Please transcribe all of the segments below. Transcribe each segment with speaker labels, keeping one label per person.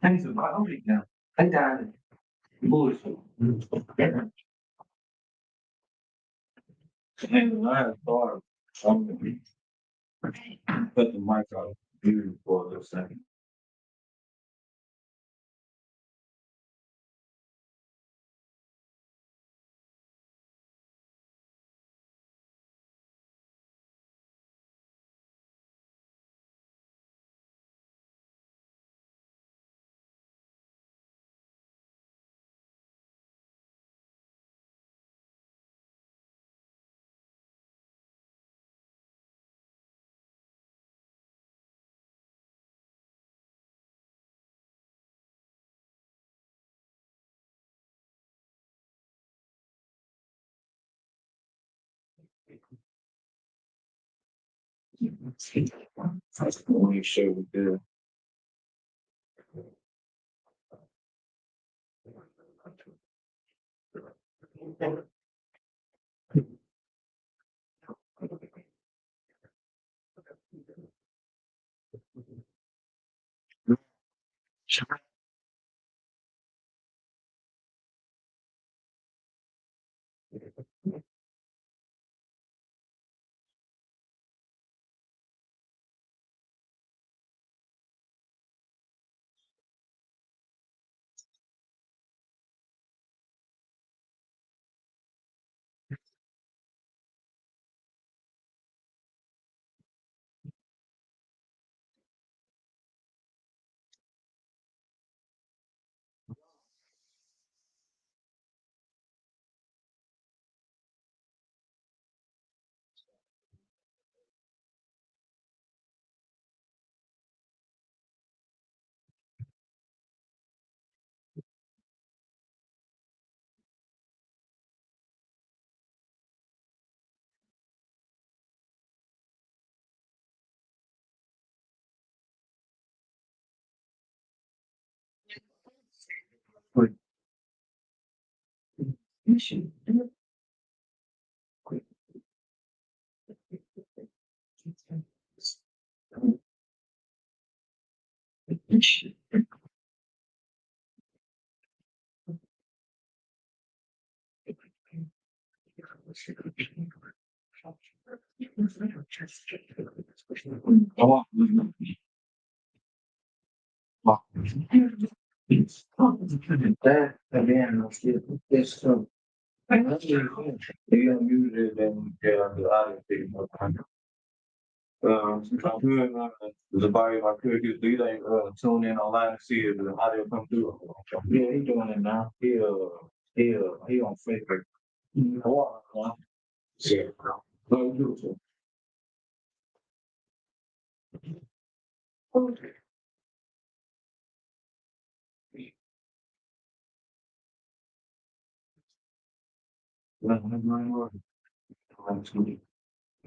Speaker 1: Anh sử có ốc định nào? Anh ta bùi and I had thought of something. Put the mic on mute for a second. Make sure we do. Quick. Mission. Quick. Mission. Oh, that again, let's get this so. You use it and get on the other thing. Zabari, I could do they tune in online and see if the audio come through. Yeah, he doing it now. He on Facebook. Yeah. No, do it.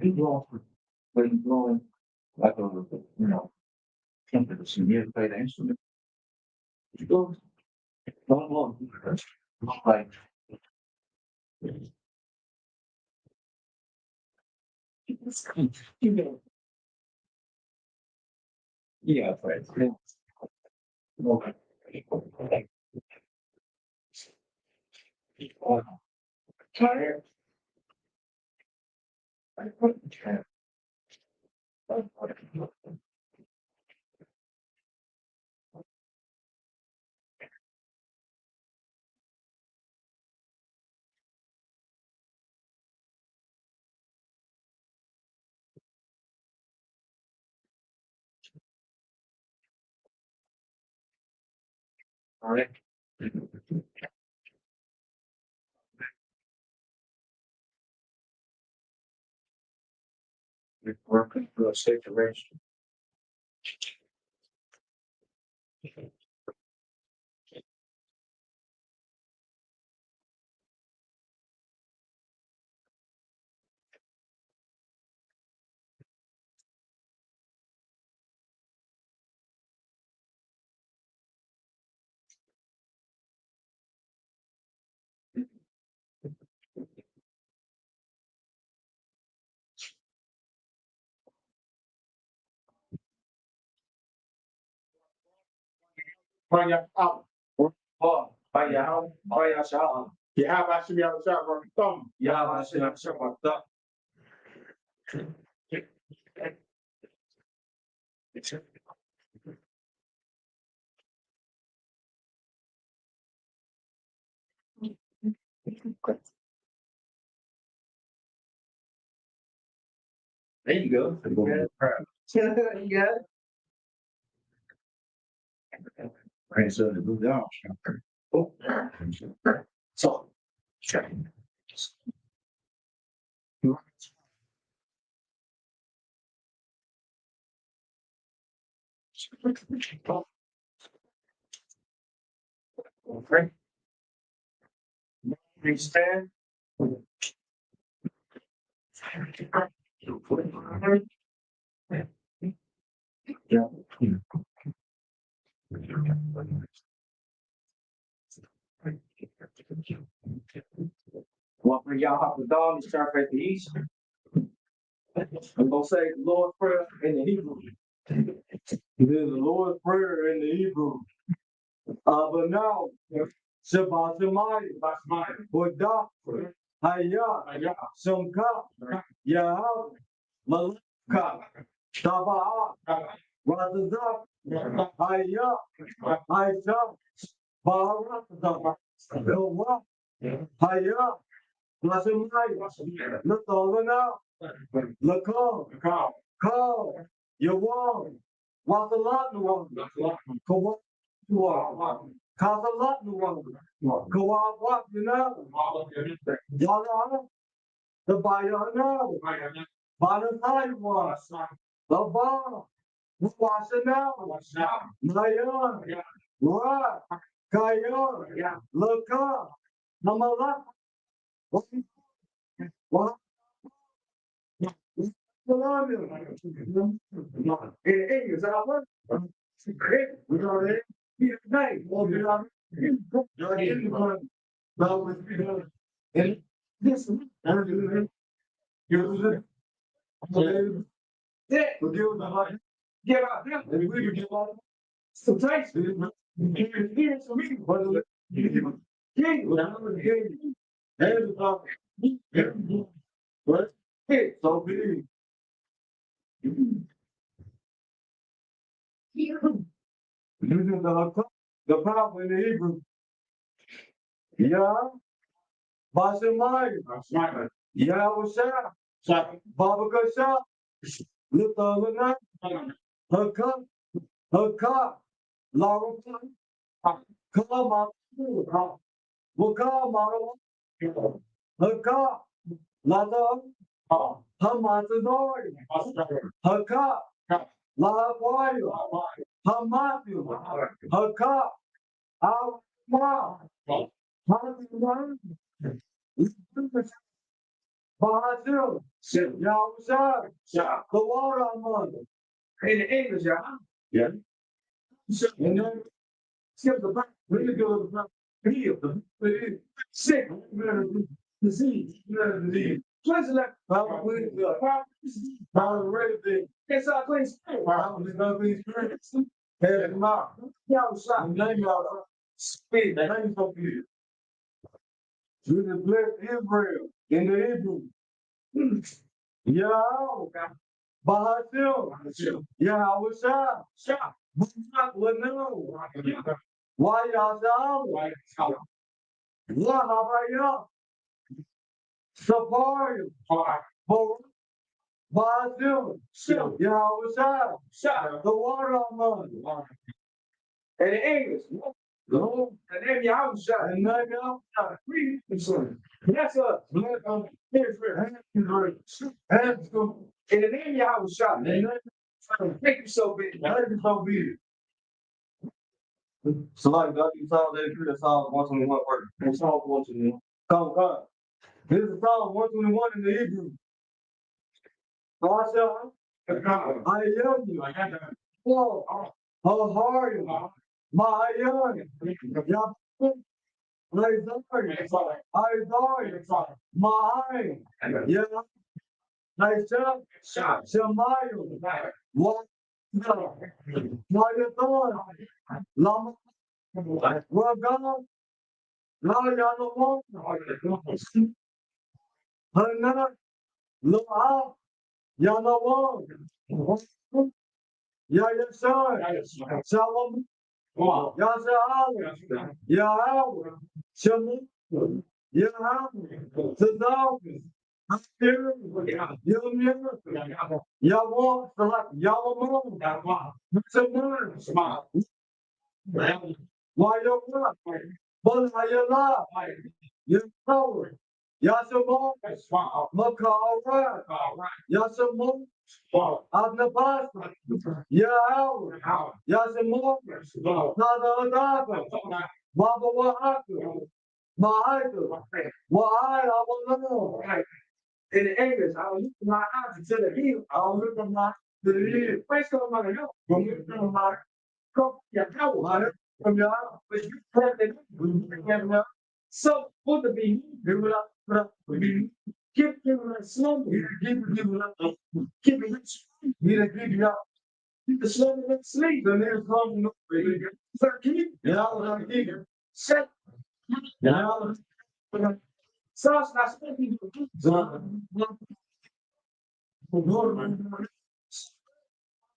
Speaker 1: He lost, but he's going like a, temperature. You play the instrument. You go, don't look. Like, you know, yeah, right. Okay. Tired. I put all right. We're working through a situation.
Speaker 2: Banyak out.
Speaker 1: Bayar Syah.
Speaker 2: Ya Basim yang Syah Tom.
Speaker 1: Ya Syah Syah. There you go. You got it. Right, so to move down. Oh. So. Okay. Please stand. Yeah. Well, for y'all have the dog, you start at the east. I'm gonna say the Lord's Prayer in the Hebrew. It is the Lord's Prayer in the Hebrew. But now, Shabbat Shemayim, Bodah, Hayah, Shamka, Yahab, Malaka, Taba'ah, Razazak, Hayah, Aisha, Baharat, Gawah, Hayah, Shemayim, Latavana, Lakam, Kal, Yawam, Watalat, Kawah, Kazalat, Kawah, Yala, the Bayana, Banasai was, the Ba, Wasana, Nayan, Ra, Kayan, Laka, Namala, what? In English, I want we are there. Here tonight, or we are and this get out there, and we give out some taste. Here's for me, but king, and but hey, so big. Using the power in the Hebrew. Yeah, Basimai, yeah, what's that? Baba Kasha, lift the night, her cup, Laura, come on, will come on, her cup, Lada, Hamatadori, her cup, La Boyo, Hamatu, her cup, our mom, Hamatu, Bahadur, Yawza, the water mother. In English, yeah. And then skip the back, really go to the heal the sick, disease, Place like power ready to it's our place. Power is nothing experience. Head and mouth. Y'all shot. Name y'all speak. The name so good. Jesus blessed Israel in the Hebrew. Yeah. Bahasil. Yeah, I was shot. Why y'all down? Lahabaya. Sapari. Bahasil. Yeah, I was shot. The water on and in English. No, and then y'all shot. And then y'all shot. That's us. And the name y'all was shot. Thank you so big. Thank you so big. So like God, you saw that through the Psalm 121 word. And Psalm 121. Come. This is Psalm 121 in the Hebrew. I love you. Whoa. How are you? My young. I adore my yeah. I shall Shamayo. What? My authority. Lama Well, God, now y'all know more. Hana, look out. Y'all know more. Yeah, yes, sir. Shalom. Y'all say, Hallelujah. Yeah, Hallelujah. Shalom. Yeah, Hallelujah. Sadam. Y'all walk like y'all alone. It's a man. Why you not? But how you not? You know it. Yasamon. Makara. Yasamon. Adnabasa. Yahweh. Yasamon. Nada. Baba Wahaka. Mahaka. Wahai, I will know. In the English, I will lift my eyes to the hill. I will lift my eyes to the hill. First of all, from my cup, your power, from your house, but you plant it. So, for the being, they will not keep giving us slumber. Keep giving us, keep it. We don't give you up. Keep the slumber and sleep. And there's something. So, keep. Yeah, I'll keep it. Set. Yeah. So, I speaking to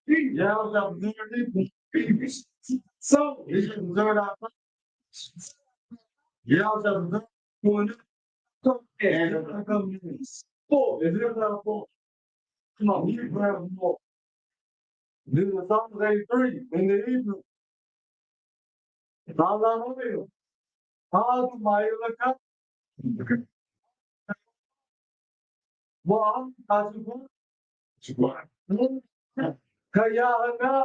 Speaker 1: yeah, so this is our yeah, and four. If you're not four, come on, you grab more. Do the Psalms 83 in the evening. Hallelujah. Hallelujah. Well, that's what. Kaya na.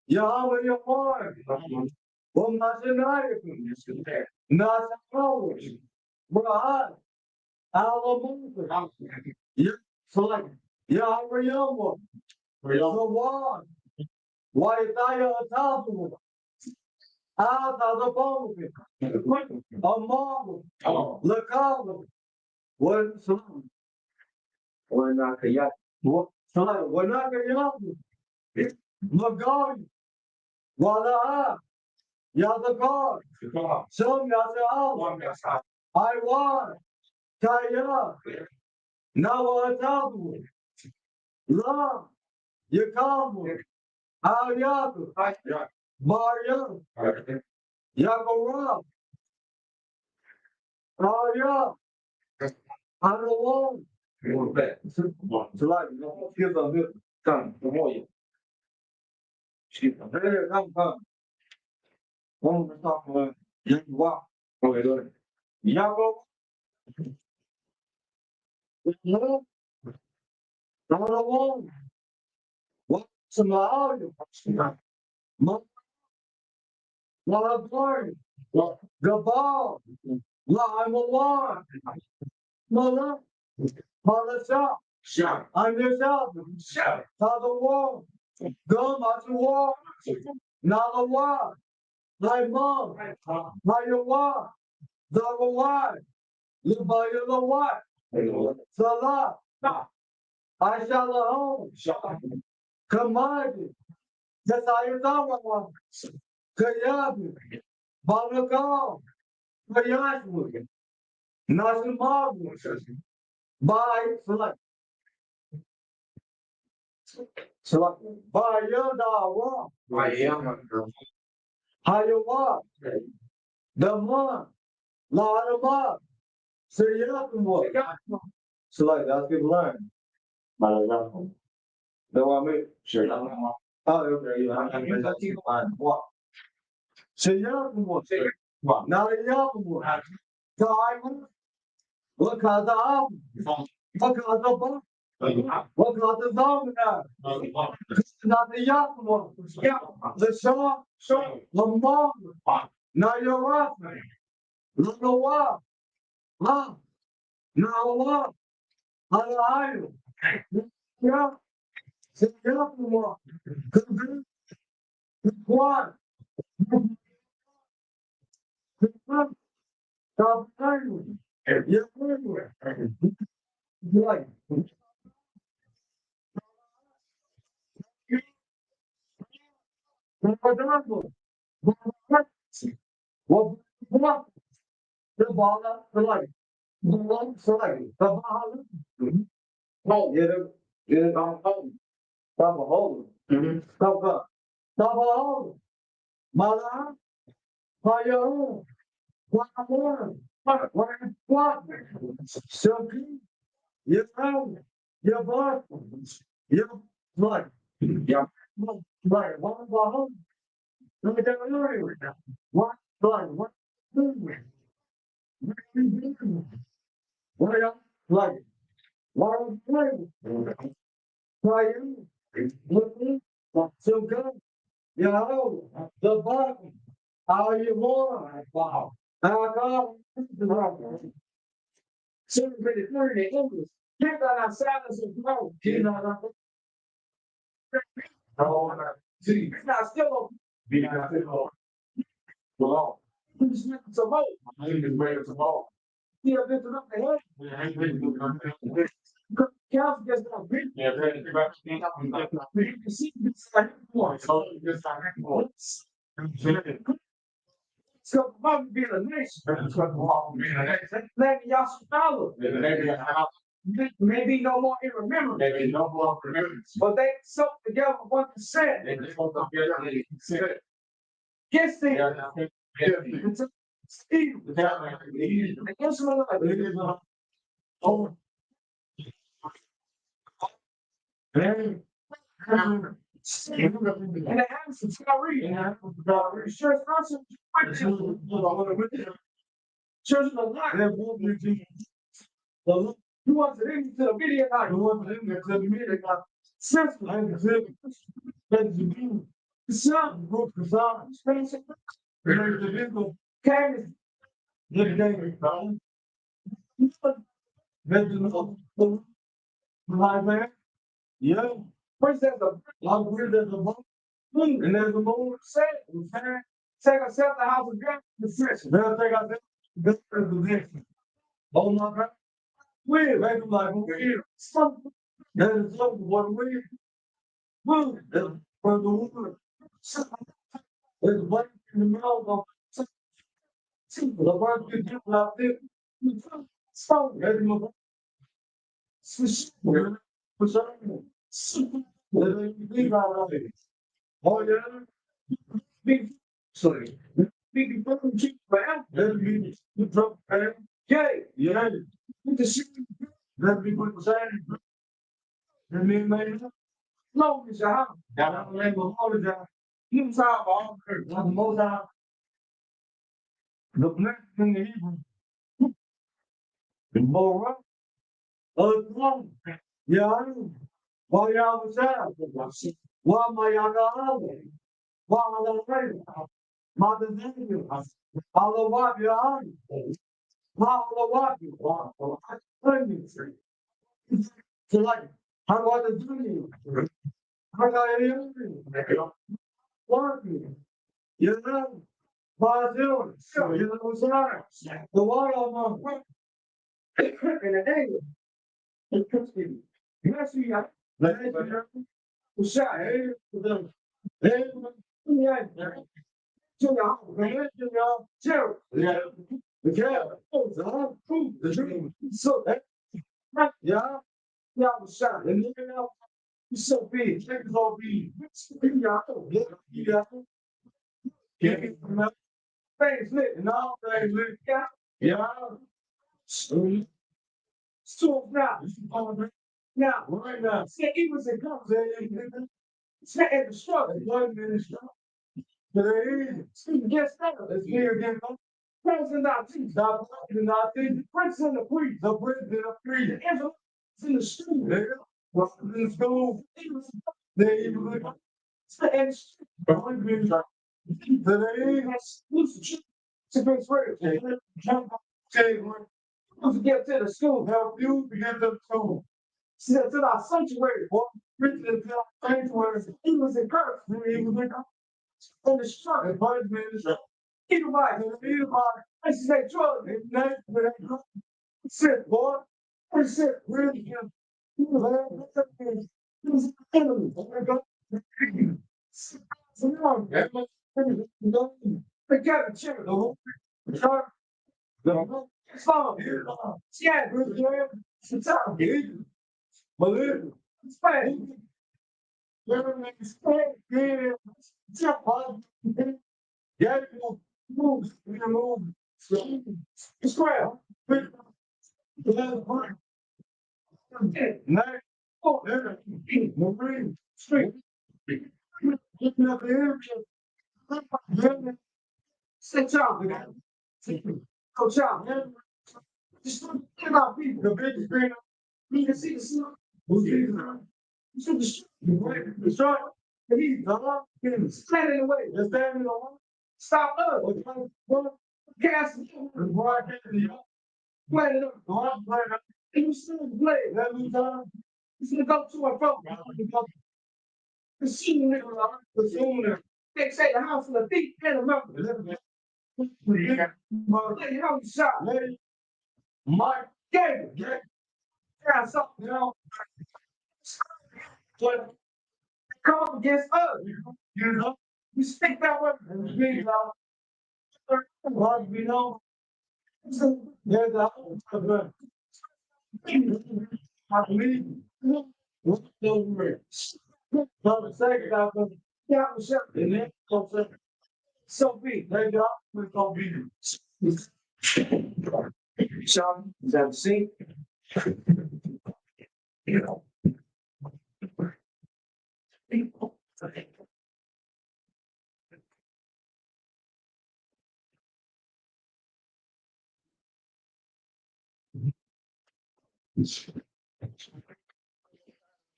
Speaker 1: Yahweh your mind. Well, not tonight. Not always. But Alamosa. Yeah, so like Yahweh your one. The one. Why is I on top of it? Out of the bone. A marvel. Look out. What son? We're not a yacht. What? We're not a yacht. Magari. Wala. Yadakar. Some Yasa. I want. Kaya. Now I tell La. Yakamu. Ayatu. Maria. Yakura. Aya. Anawon. So like, give a bit. Come, the more you. Come. One more talk about Yakuwa. Okay, go ahead. Yago. No. Anawon. What? Samaria. Malabari. Gabal. La I'm alive. Mala. Malasa. I'm yourself. Father War. Gum at the war. Nalawa. My mom. My wa. The wa. Libaya the what? Salah. I shall home. Command. Yes, I am. Kayabi. Balakal. Kayashwood. Nasimabu. By select. Select. By Yadawa. I am. Hayawa. The man. Ladama. Sayakumwa. Select. That's good learn. Malalam. The one. Sure. Oh, okay. What? Sayakumwa. Now, Yakumwa. Diamond. Look at the arm. Look at the book. Look at the domino. Not the young one. The shop. The mom. Now you're up. Look at what? Huh? Now what? How you? Yeah. The young one. What? Stop saying. You're everywhere. Right. What? The ball, the light. The one side. The ball. No, get it on home. Stop a hole. Stop up. Stop a hole. Mother, fire. What? Something. You found. Your blood. Your blood. Yeah. Right. One ball. Let me tell you. What blood? What? What else? Like, one thing. Fire. Looking. So good. You know, the button. How you want? Wow. How come? So many learning English. Get that outside of the flow. You know, see, it's not still be not still well. Who's making some more? I think it's way to ball. Yeah, this is up the head. Council gets not big. Yeah, you can see this like more. So it's like more. So, Mom being a nation. Maybe y'all should follow. Maybe no more in remembrance. Maybe no more remembrance. But they soaked together 1%. They soaked together 1%. Guess them. Steve. The instrument of oh. And the hands of Kyrie. Sure, it's not some church of the you want to listen to the video now? You want to listen to the video now? Since the sun broke the sun, space, the vehicle came, the game, my man, yeah. First, there's a moon, and there's a moon set. Take a set the house of God, the session. Then take a set the position. Oh my God. We make like weird. That is something what we move from the woman. There's one in the middle of the bird you do like this. So, ready to oh, yeah. Big, sorry. Big, keep back. Let me drop back. Yeah. With the shit. Let me put the sand. Let me make it. No, it's a house. Now, I'm going to hold it down. You saw all the most out. The black in the Hebrew. The more rough. Yeah. Why y'all was out? Why my y'all why am I afraid? Mother David. I'll wipe your eyes. I'll wipe you. So like, how about the duty? How got anything? Work you. You know, Brazil. You know what's that? The water on my and the anger. It comes to you. Yes, you got. The shot. Hey, yeah. So yeah, yeah, I was shot. And you know, he's so big. Niggas all big. Yeah. Things lit and all things lit. Yeah. So now, now, right now, see, he was in conversation. At the struggle, one minute struggle. Yes, it's here again. President not teach, not the prince and the priest, the president of three, the infant in the school, there, in the school, there, and to be free, to get to the school, help you to get to the school. See, that's in our sanctuary, boy. President in our sanctuary, he was encouraged, he was encouraged. On the struggle, and bird minister. Everybody, I say, drug, and night, but I go. Sit, boy. I said, really, he was an enemy. I go. They got a chair. It's all here. Yeah, it's out here. Believe it. It's fine. It's fine. Jump on. Yeah, move. We can move. Square. Night. Oh, Marine. Straight. Looking up the area. Sit down. Coach out, man. Just think about people. The big screen. You can see the sun. Who's the You see the street. The short. And he's standing in the way. They're standing in the way. Stop us. Gas. Broadcast. Play it up. Play it up. And you still play it. Every time. He's gonna go to and fro. The senior nigga. The senior. They say the house of the thief and a murderer. How you shot? Mike David. Yeah, something, But come against us. We speak that way. We know. There's a I believe. The second I was yeah, and then so be they got we're gonna be Sean, is that the scene?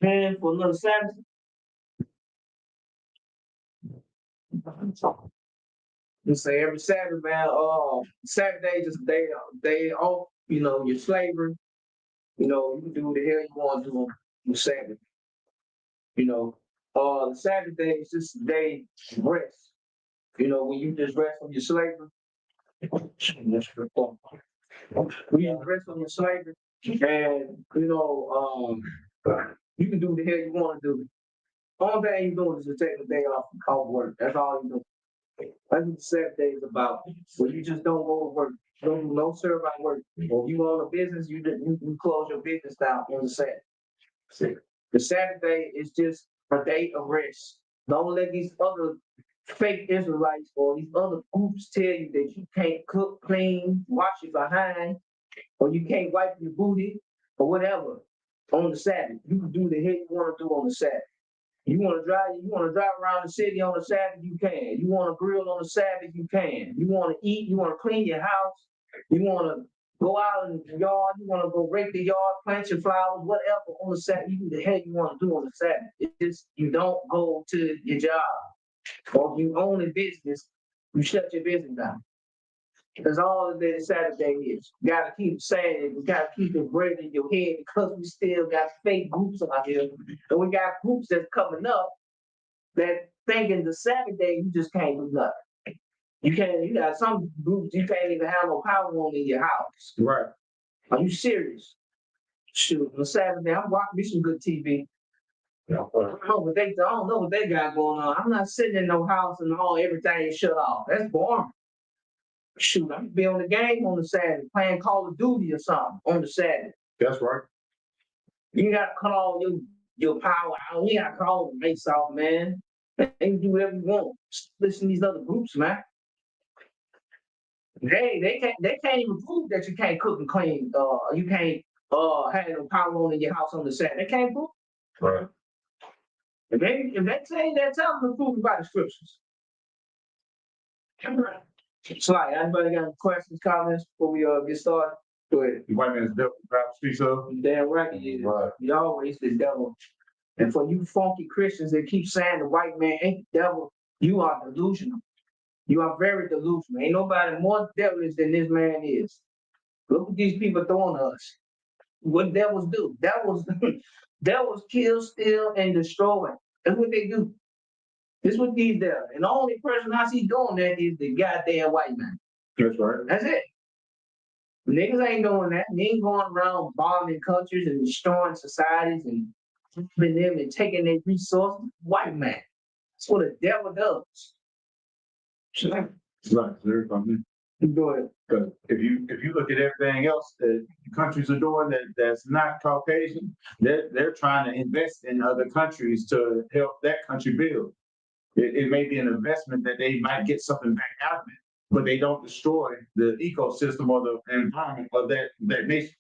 Speaker 1: Man, for another Sabbath. You say every Saturday, man. Saturday just a day off. Your slavery. You can do what the hell you want to do on Saturday. The Saturday is just a day of rest. When you just rest from your slavery. When you just rest from your slavery, and you can do what the hell you want to do. All day you doing is just taking a day off work. That's all you do. That's what the Saturday is about. So you just don't go to work. Don't do no service work. Or if you own a business, you close your business down on the Saturday. The Saturday is just a day of rest. Don't let these other fake Israelites or these other groups tell you that you can't cook, clean, wash your behind, or you can't wipe your booty, or whatever on the Sabbath. You can do the hell you want to do on the Sabbath. You want to drive around the city on the Sabbath, you can. You want to grill on the Sabbath, you can. You want to eat, you want to clean your house, you want to go out in the yard, you want to go rake the yard, plant your flowers, whatever on the Sabbath. You do the hell you want to do on the Sabbath. It's just you don't go to your job. Or if you own a business, you shut your business down. That's all that Saturday is. You gotta keep saying it. You gotta keep it bread in your head because we still got fake groups out here. And we got groups that's coming up that thinking the Saturday you just can't do nothing. You got some groups you can't even have no power on in your house.
Speaker 2: Right.
Speaker 1: Are you serious? Shoot, on Saturday, I'm watching me some good TV. I don't know what they got going on. I'm not sitting in no house and everything is shut off. That's boring. Shoot, I'm be on the game on the Saturday, playing Call of Duty or something on the Saturday.
Speaker 2: That's right.
Speaker 1: You gotta cut all your power out. You gotta cut all the mates off, man. You can do whatever you want. Listen to these other groups, man. They can't even prove that you can't cook and clean. You can't have no power on in your house on the Saturday. They can't prove.
Speaker 2: Right.
Speaker 1: If they say that, tell them to prove by the scriptures. So, anybody got any questions, comments before we get started? Go ahead.
Speaker 2: The white man's devil, Bible speaks of.
Speaker 1: Damn right he is.
Speaker 2: Right.
Speaker 1: He always the devil. And for you funky Christians that keep saying the white man ain't the devil, you are delusional. You are very delusional. Ain't nobody more devilish than this man is. Look what these people throwing to us. What devils do? Devils kill, steal, and destroy. That's what they do. This is what these devils. And the only person I see doing that is the goddamn white man.
Speaker 2: That's right.
Speaker 1: That's it. Niggas ain't doing that. They ain't going around bombing countries and destroying societies and robbing them and taking their resources. White man.
Speaker 3: That's what the devil does.
Speaker 2: Right, sir.
Speaker 3: Go ahead.
Speaker 2: Because if you look at everything else that countries are doing that's not Caucasian, they're trying to invest in other countries to help that country build. It may be an investment that they might get something back out of it, but they don't destroy the ecosystem or the environment of that nation.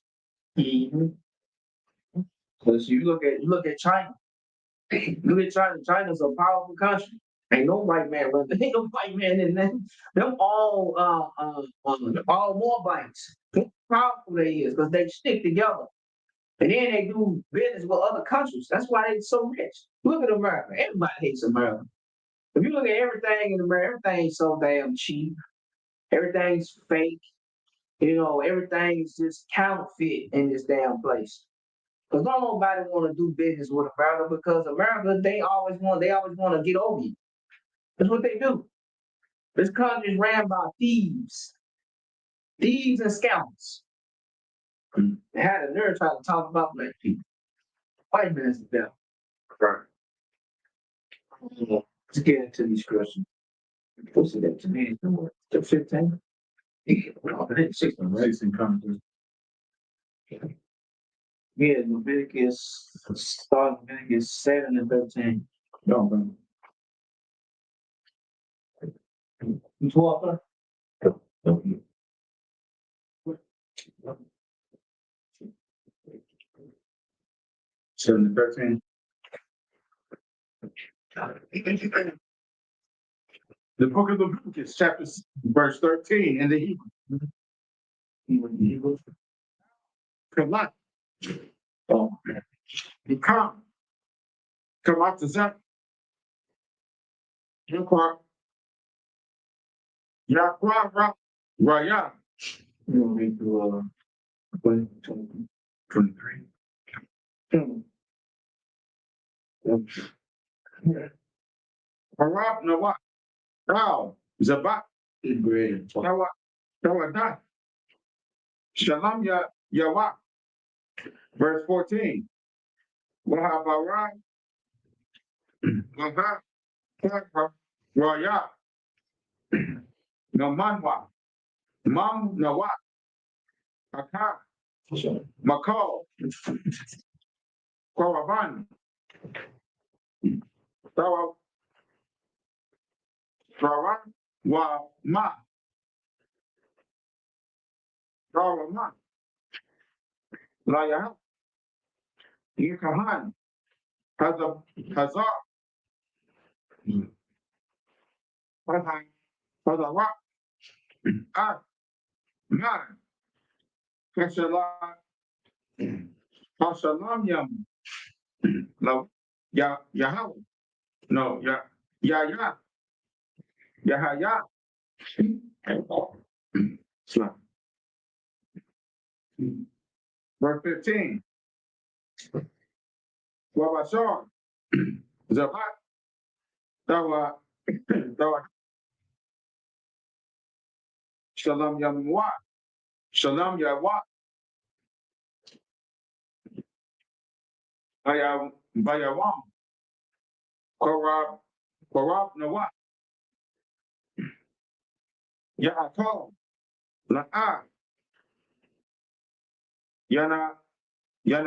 Speaker 3: Because you look at China. Look at China. China's a powerful country. Ain't no white man running. Ain't no white man in them. Them all Moabites. Look how powerful they is because they stick together. And then they do business with other countries. That's why they're so rich. Look at America. Everybody hates America. If you look at everything in America, everything's so damn cheap. Everything's fake. Everything's just counterfeit in this damn place. Because don't nobody want to do business with America because America, they always want to get over you. That's what they do. This country is ran by thieves and scoundrels. They had a nerve trying to talk about black people. White man's the devil.
Speaker 2: Right.
Speaker 3: Let's get into these questions. What's it up to me? The 15? 16, right?
Speaker 2: 16 countries.
Speaker 3: Yeah, Leviticus 7 and 13.
Speaker 2: No, man.
Speaker 3: 12.
Speaker 2: Seven to 13. The book of Leviticus, verse 13 in the Hebrew. Kamat.
Speaker 3: Oh,
Speaker 2: Come out to Zach. Yakwa Raya.
Speaker 3: you want me to
Speaker 2: 23. Harab Nawat. Now, Zabat. Tawadat. Shalom Yawak. Verse 14. Wahabara. Waha. Raya. Namanwa. Mam Nawat. Akar. Makal. Koraban. Tawa. Tawa. Wa Ma. Tawa Ma. Laya. Yikahan. Hazar. Hazara. Man. Kashalam Yam. No. Yahweh. No. Yahya. Islam. Verse 15. Wabashar. Zabat. Tawa. Shalom Yamwa. Shalom Yahwa. Bayawam. Korab Nawat. Yaakov. La'a. Yana Ya.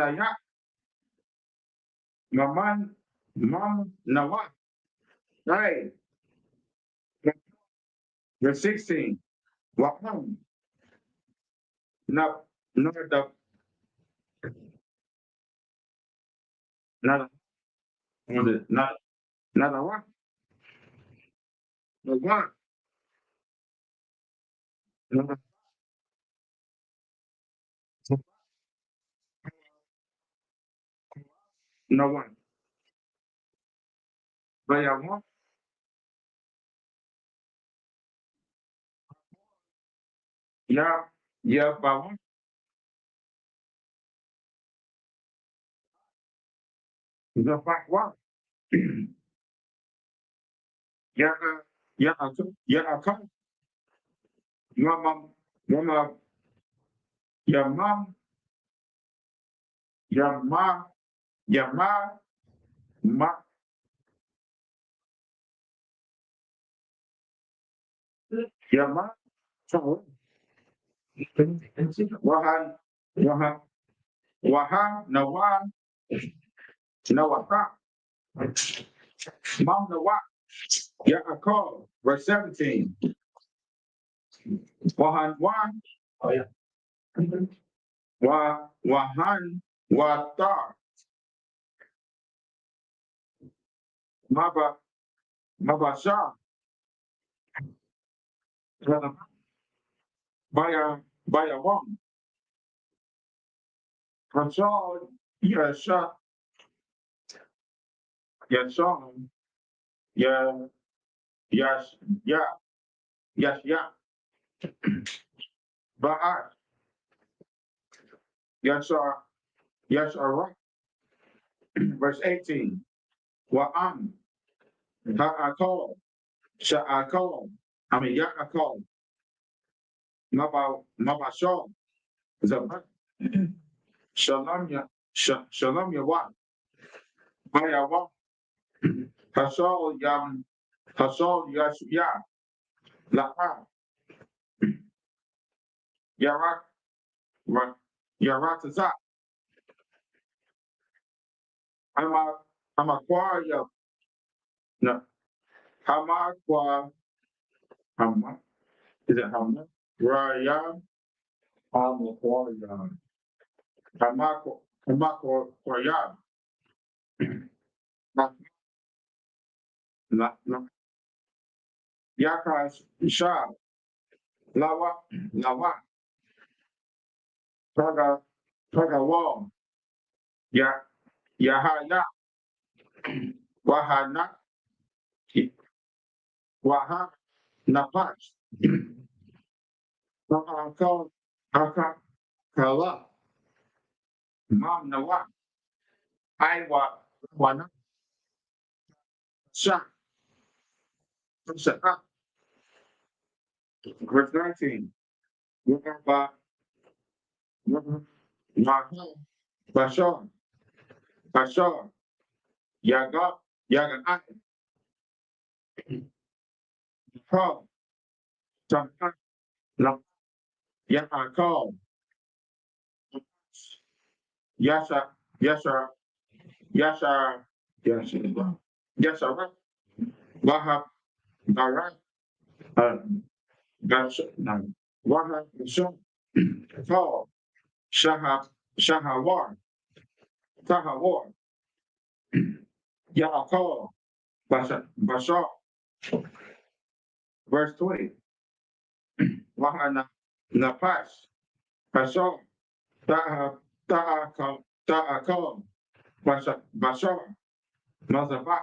Speaker 2: Mam Nawat. Right. Verse 16. Waham. Not the not a what? The what? No one. But I want but one. The fact what? Yeah, I come. Your mom, your mom, your mom, your mom, Yama, Wahan, Wahan, Wahan, Nawan, Nawaka, Mam Nawa, Yaakov, verse 17. Wahan, Wan, Wahan, Watar, Mabasha, Bayawam, Hashal, Yasha, Yasham, Ya, Yash, Ya, Yash, Ya, Ba'at, Yashar, Yashar, verse 18. Wa'am, Ha'akal, Sha'akal, Ya'akal, Mabashal, Zabat, Shalom Yawan, Bayawan, Hashal Yam, Hashal Yashya, La'a, Yarak, Yaratazak, Hamakwa Yam, no, Hamakwa, Hama, is it Hama? Raya, Hamakwa Yam, Hamakwa Yam, Yakas Shah, Lawa, Lawa, Praga Wall, Yahaya, Wahana, Waha, Napash, Haka, Kala, Mam Nawa, Iwa, Wana, Shah, Shaka, verse 19, Wahaba, Maha, Bashar, Bashar, Yaga, Yaga, Paul, Tampa, Yaakov, Yasha, Yasha, Yasha, Yasha, Yasha, Wahab, Barak, Wahab, Shah, Paul, Shahawar, Tahawar, Yaakov, Bashar, verse 20, Wahana, Napash, Bashar, Ta'akov, Bashar, Mazabak,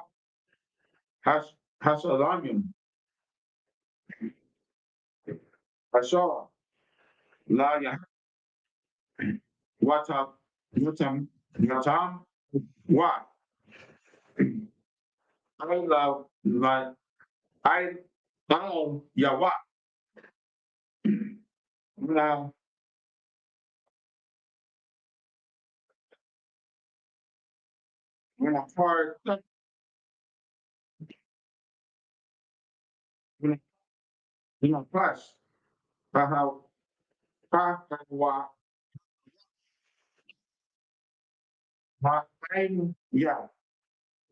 Speaker 2: Hashalamim, Bashar, La Yah, Watam, Wa, I love, like, I love Yahweh. Now, when I heard, when I first, how, what, my name, yeah,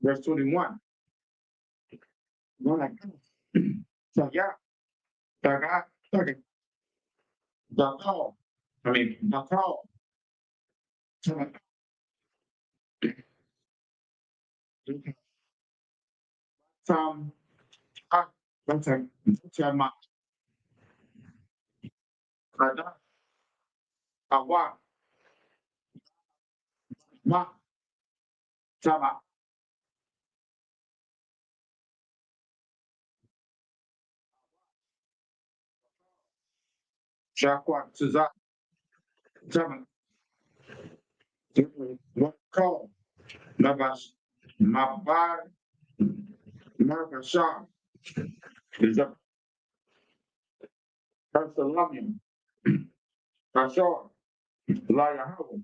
Speaker 2: verse 21. When I, so yeah, the call, the call, some, tell my, Awa, ma, Tama, Shakwa, Suza, Tama, what call, Nabas, Mabar, Mabashar, is a Bartholomew, Bashar, Layahu,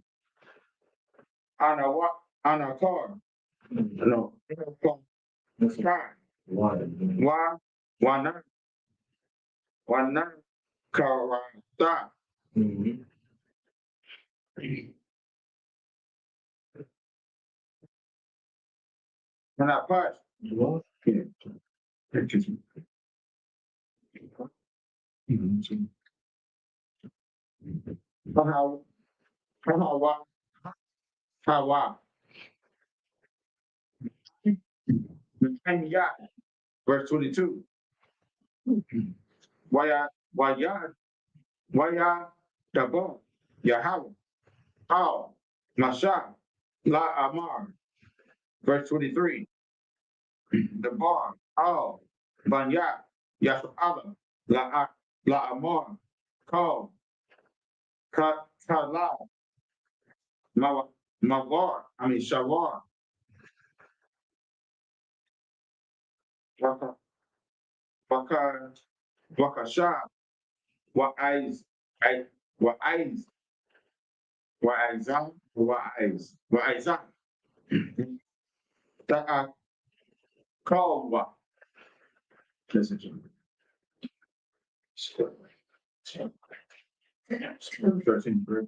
Speaker 2: Anawa, Anakar, no, the sky, Wa, Wana,
Speaker 3: One night called stop.
Speaker 2: Mhm.
Speaker 3: And I punch.
Speaker 2: What? Yeah. Mhm.
Speaker 3: How how yeah.
Speaker 2: Verse 22.
Speaker 3: Why Dabo Yahweh Al Masha La Amar. Verse 23. The bar Al Banya Yahweh La Amar Call Kala Mawar Shawar Waka Waka Wakasha Wa'aiz Wa'aiz Wa'aizan that are called what? Listen to me. 13, verse.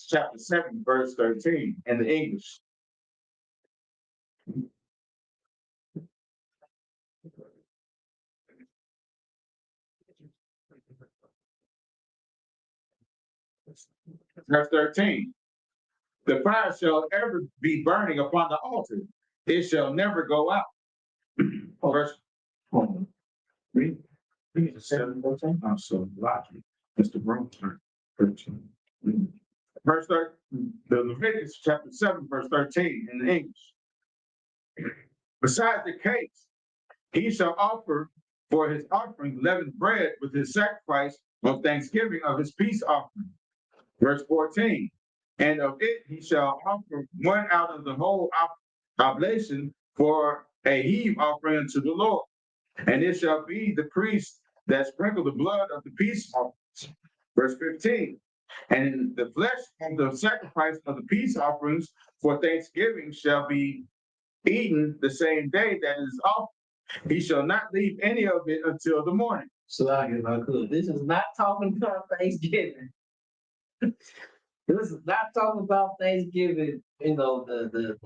Speaker 3: Chapter 7, verse 13 in the English. Verse 13. The fire shall ever be burning upon the altar. It shall never go out. Verse. Read. Read 7, 14. I'm so lucky. Mr. Brown. 13. Verse 13. The Leviticus chapter 7, verse 13 in the English. Besides the cakes, he shall offer for his offering leavened bread with his sacrifice of thanksgiving of his peace offering. Verse 14. And of it he shall offer one out of the whole oblation for a heave offering unto the Lord. And it shall be the priest that sprinkle the blood of the peace offerings. Verse 15. And in the flesh of the sacrifice of the peace offerings for thanksgiving shall be eaten the same day that it is offered. He shall not leave any of it until the morning.
Speaker 4: So if I could, this is not talking about Thanksgiving. This is not talking about Thanksgiving, the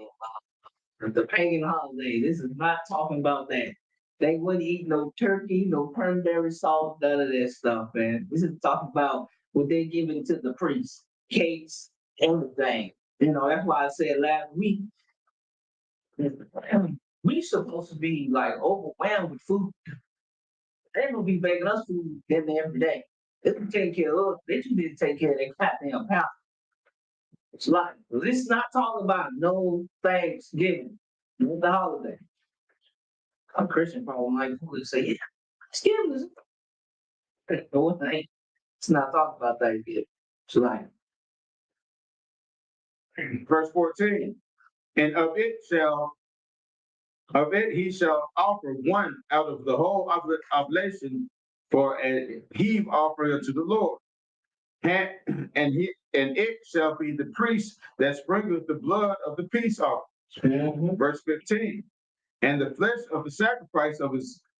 Speaker 4: pagan holiday. This is not talking about that. They wouldn't eat no turkey, no cranberry sauce, none of that stuff, man. This is talking about what they giving to the priests, cakes, everything. That's why I said last week, we supposed to be like overwhelmed with food. They gonna be making us food every day. They can take care of us. They just didn't take care of their goddamn house. It's like, this is not talking about no Thanksgiving, not the holiday. I'm Christian, probably like would say, yeah, Thanksgiving is. No, it ain't. It's not talking about Thanksgiving. It's like,
Speaker 3: Verse 14. And of it he shall offer one out of the whole oblation for a heave offering unto the Lord. And it shall be the priest that sprinkleth the blood of the peace offering. Verse 15. And the flesh of the sacrifice of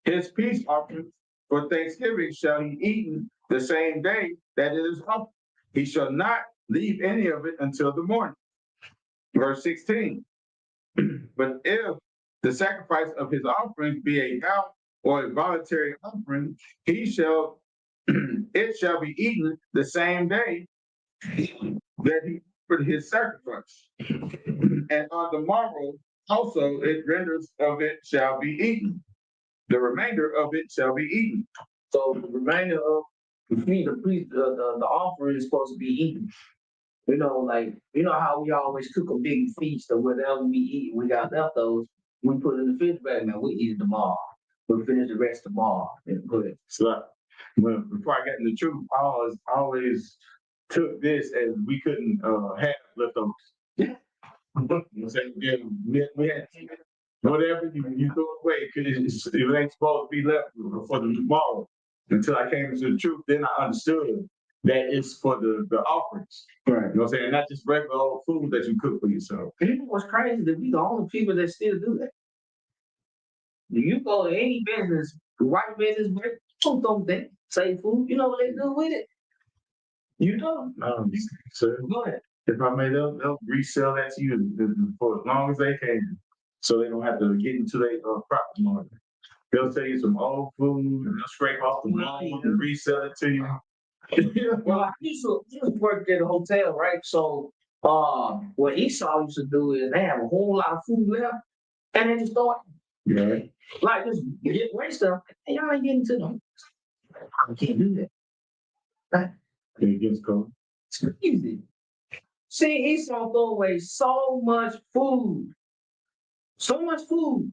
Speaker 3: his peace offering for thanksgiving shall he eaten the same day that it is offered. He shall not leave any of it until the morning. Verse 16. But if the sacrifice of his offering be a vow or a voluntary offering, it shall be eaten the same day that he offered his sacrifice. And on the morrow also it renders of it shall be eaten. The remainder of it shall be eaten.
Speaker 4: so the remainder of the priest, the offering is supposed to be eaten. How we always cook a big feast or whatever we eat, we got leftovers, we put it in the refrigerator, man, we eat it tomorrow. We'll finish the rest tomorrow and put it.
Speaker 2: So before I got in the truth, I always took this as we couldn't have leftovers. You say, yeah, we had whatever you throw it away because it ain't supposed to be left for the tomorrow. Until I came into the truth, then I understood that is for the offerings.
Speaker 3: Right.
Speaker 2: You know what I'm saying? Not just regular old food that you cook for yourself.
Speaker 3: And you know what's crazy? That we the only people that still do that. You go to any business, white business, don't they say food? You know what they do with it? You know.
Speaker 2: So
Speaker 3: Go ahead.
Speaker 2: if I may, they'll resell that to you for as long as they can, so they don't have to get into their profit margin. They'll sell you some old food, and they'll scrape off the bones and resell it to you.
Speaker 3: Well, I used to work at a hotel, right? So, what Esau used to do is they have a whole lot of food left, and they just throw it,
Speaker 2: Yeah.
Speaker 3: like just get waste stuff. Hey, y'all ain't getting to them. I can't do that.
Speaker 2: It gets cold.
Speaker 3: It's crazy. See, Esau throw away so much food, so much food.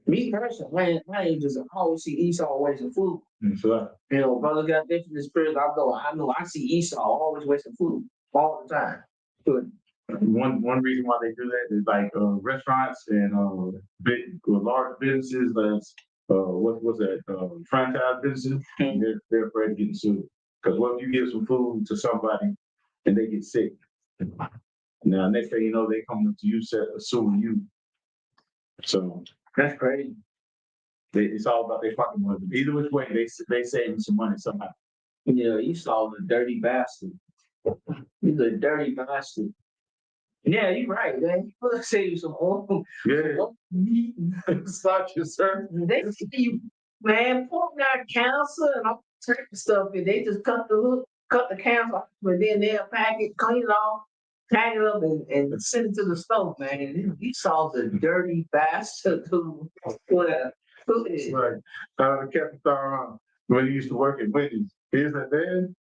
Speaker 3: Me personally, I ain't just I always see Esau wasting food.
Speaker 2: So
Speaker 3: You know, brother got different spirits. I know I see Esau always wasting food all the time. But
Speaker 2: one reason why they do that is like restaurants and large businesses that's what's that franchise businesses, they're afraid of getting sued. Because what if you give some food to somebody and they get sick? Now next thing you know, they come to you suing you. So
Speaker 3: that's crazy.
Speaker 2: it's all about their pocket money. Either which way, they saving some money somehow.
Speaker 3: Yeah, Esau's a dirty bastard. He's a dirty bastard. Yeah, you're right, man. You could save you some oil.
Speaker 2: Yeah.
Speaker 3: Meat.
Speaker 2: Such a certain.
Speaker 3: They see you, man, pork got cancer and all type of stuff, and they just cut the cancer off, and then they'll pack it, clean it off, pack it up, and send it to the stove, man. And Esau's a dirty bastard who is.
Speaker 2: Right. Captain Star when he used to work at Wendy's. He was like, man,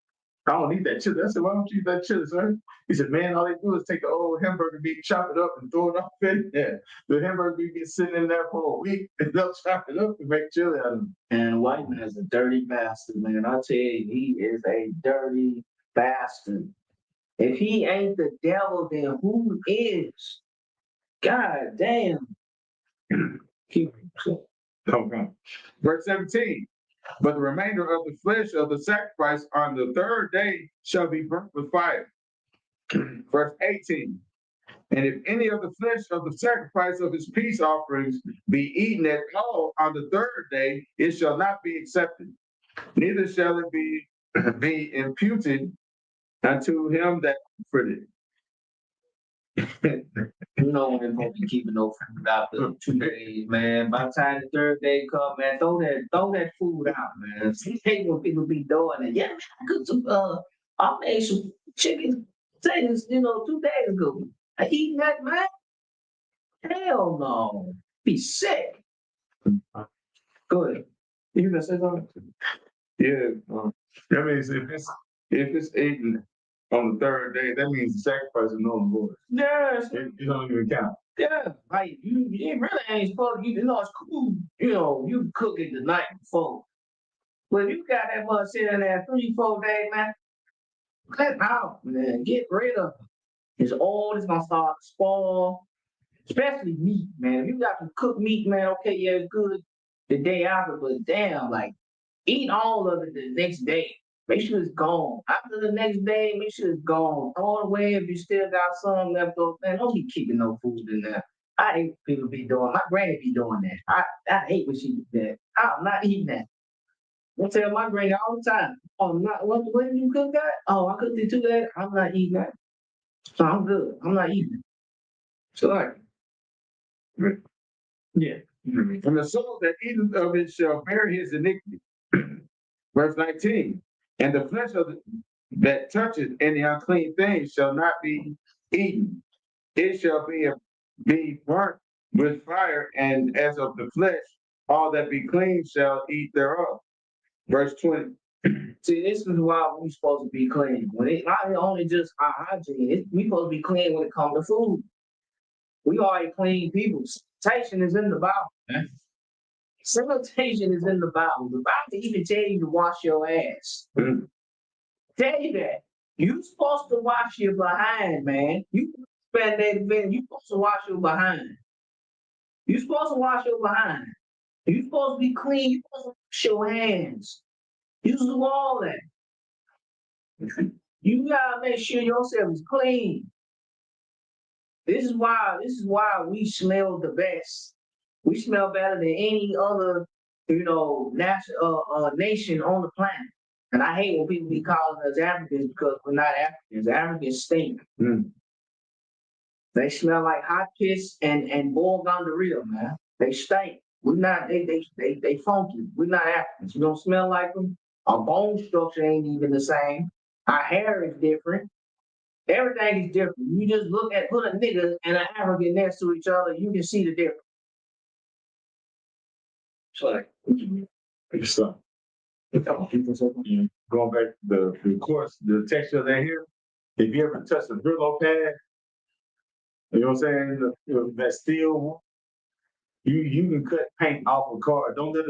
Speaker 2: I don't eat that chili. I said, why don't you eat that chili, sir? He said, man, all they do is take the old hamburger meat, chop it up, and throw it off in there. The hamburger meat gets sitting in there for a week, and they'll chop it up and make chili out of it.
Speaker 3: And white man is a dirty bastard, man. I tell you, he is a dirty bastard. If he ain't the devil, then who is? God damn. Keep
Speaker 2: Okay. Verse 17. But the remainder of the flesh of the sacrifice on the third day shall be burnt with fire. Verse 18. And if any of the flesh of the sacrifice of his peace offerings be eaten at all on the third day, it shall not be accepted. Neither shall it be imputed unto him that offered it.
Speaker 3: You know when supposed to be keeping no food out the 2 days, man. By the time the third day come, man, throw that food out, man. See, hate when people be doing it. Yeah, man, I cooked some I made some chicken potatoes, 2 days ago. I eating that, man? Hell no. Be sick. Go ahead. You gonna say something?
Speaker 2: Yeah. That means if it's eaten on the third day, that means the sacrifice is null and void.
Speaker 3: Yes.
Speaker 2: It don't even count.
Speaker 3: Yeah, like you really ain't supposed to eat. It's cool. You cook it the night before. But you got that much sitting there 3-4 days, man. Cut it out, man. Get rid of it. It's old. It's gonna start to spoil. Especially meat, man. If you got to cook meat, man, okay, yeah, it's good the day after, but damn, like eat all of it the next day. Make sure it's gone. After the next day, make sure it's gone. Throw it away if you still got some left over. Man, don't be keeping no food in there. I hate people be doing. My granny be doing that. I hate when she do that. I'm not eating that. I tell my granny all the time. Oh, what did you cook that? Oh, I cooked it too that. I'm not eating that. So I'm good. I'm not eating it. So like, yeah.
Speaker 2: And the soul that eateth of it shall bear his iniquity. Verse 19. And the flesh that toucheth any unclean thing shall not be eaten. It shall be burnt with fire, and as of the flesh, all that be clean shall eat thereof. Verse 20.
Speaker 3: See, this is why we supposed to be clean. When it not only just our hygiene, we supposed to be clean when it comes to food. We already clean people. Sanitation is in the Bible, man. Sanitation is in the Bible. The Bible even tell you to wash your ass.
Speaker 2: Mm.
Speaker 3: Tell you that. You supposed to wash your behind, man. You spend that event, you supposed to wash your behind. You supposed to wash your behind. You supposed to be clean. You supposed to wash your hands. You do all that. You gotta make sure yourself is clean. This is why we smell the best. We smell better than any other, nation on the planet. And I hate when people be calling us Africans because we're not Africans. Africans stink.
Speaker 2: Mm.
Speaker 3: They smell like hot piss and boiled gonorrhea, man. They stink. We're not. They funky. We're not Africans. We don't smell like them. Our bone structure ain't even the same. Our hair is different. Everything is different. You just put a nigga and an African next to each other, you can see the difference. So, like,
Speaker 2: So, going back to the course, the texture of that hair, if you ever touch a Brillo pad, you know what I'm saying? That steel one, you can cut paint off a car. Don't let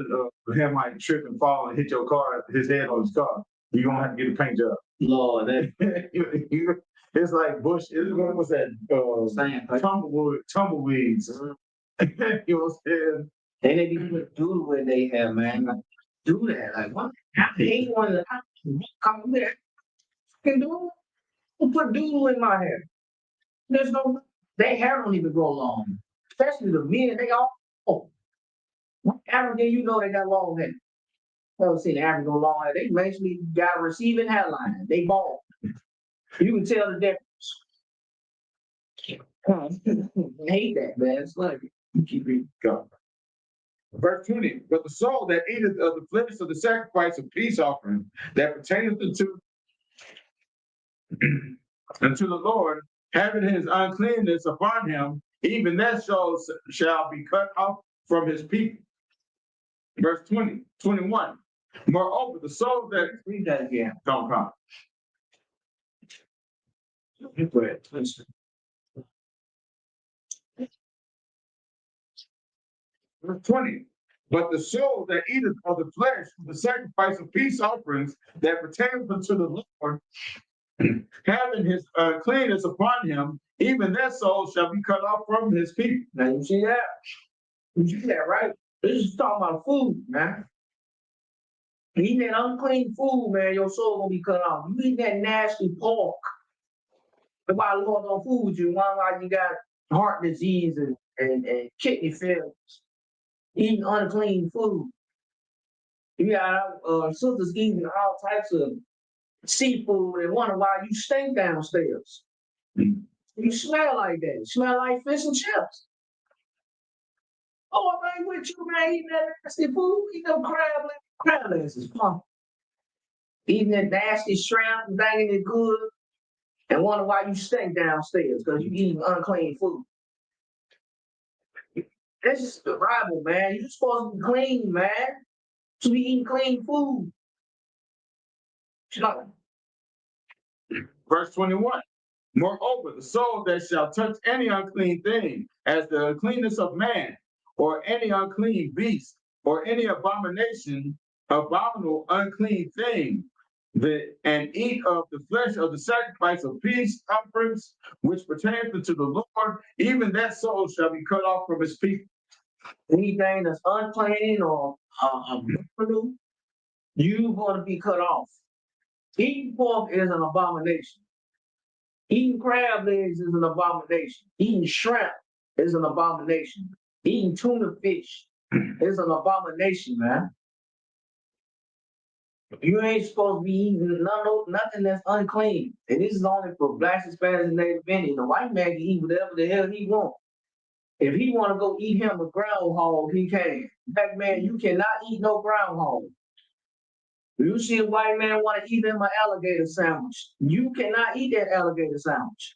Speaker 2: him might trip and fall and hit your car, his head on his car. You're gonna have to get a paint job.
Speaker 3: Lord, that
Speaker 2: It's like bush. What was that? Tumbleweeds. You know what I'm saying?
Speaker 3: they need to put doodle in their hair, man. Like, do that. Like, what? I hate when I come there. Can do it. Put doodle in my hair. There's no. Their hair don't even grow long. Especially the men. They all. Oh, African, you know they got long hair. I haven't seen African long hair. They basically got a receiving hairline. They bald. You can tell the difference. I hate that, man. It's like keep reading.
Speaker 2: Go. Verse 20, but the soul that eateth of the flesh of the sacrifice of peace offering that pertaineth unto the Lord, having his uncleanness upon him, even that soul shall be cut off from his people. Verse 21. Moreover, the soul that
Speaker 3: Read that again.
Speaker 2: don't come.
Speaker 3: Go ahead. Listen.
Speaker 2: Verse 20. But the soul that eateth of the flesh of the sacrifice of peace offerings that pertaineth unto the Lord, having his uncleanness upon him, even that soul shall be cut off from his people.
Speaker 3: Now you see that? You see that, right? This is talking about food, man. You eat that unclean food, man, your soul gonna be cut off. You eat that nasty pork. That's why the Lord don't fool with you. Why you got heart disease and kidney failures. Eating unclean food. You got sisters eating all types of seafood and wonder why you stink downstairs. You smell like that. You smell like fish and chips. Oh, I ain't with you, man. Eating that nasty food. Eating them crab legs. Eating that nasty shrimp and thinking it good. And wonder why you stink downstairs because you eating unclean food. That's just the Bible, man. You're supposed to be clean, man. To be eating clean food.
Speaker 2: Verse 21. Moreover, the soul that shall touch any unclean thing, as the uncleanness of man, or any unclean beast, or any abominable unclean thing, and eat of the flesh of the sacrifice of peace offerings, which pertaineth unto the Lord, even that soul shall be cut off from his people.
Speaker 3: Anything that's unclean or abominable, you're going to be cut off. Eating pork is an abomination. Eating crab legs is an abomination. Eating shrimp is an abomination. Eating tuna fish is an abomination, man. You ain't supposed to be eating nothing that's unclean. And this is only for blacks, Hispanics, and Native Indians. The white man can eat whatever the hell he wants. If he want to go eat him a groundhog, he can. Black man, you cannot eat no groundhog. If you see a white man want to eat him an alligator sandwich, you cannot eat that alligator sandwich.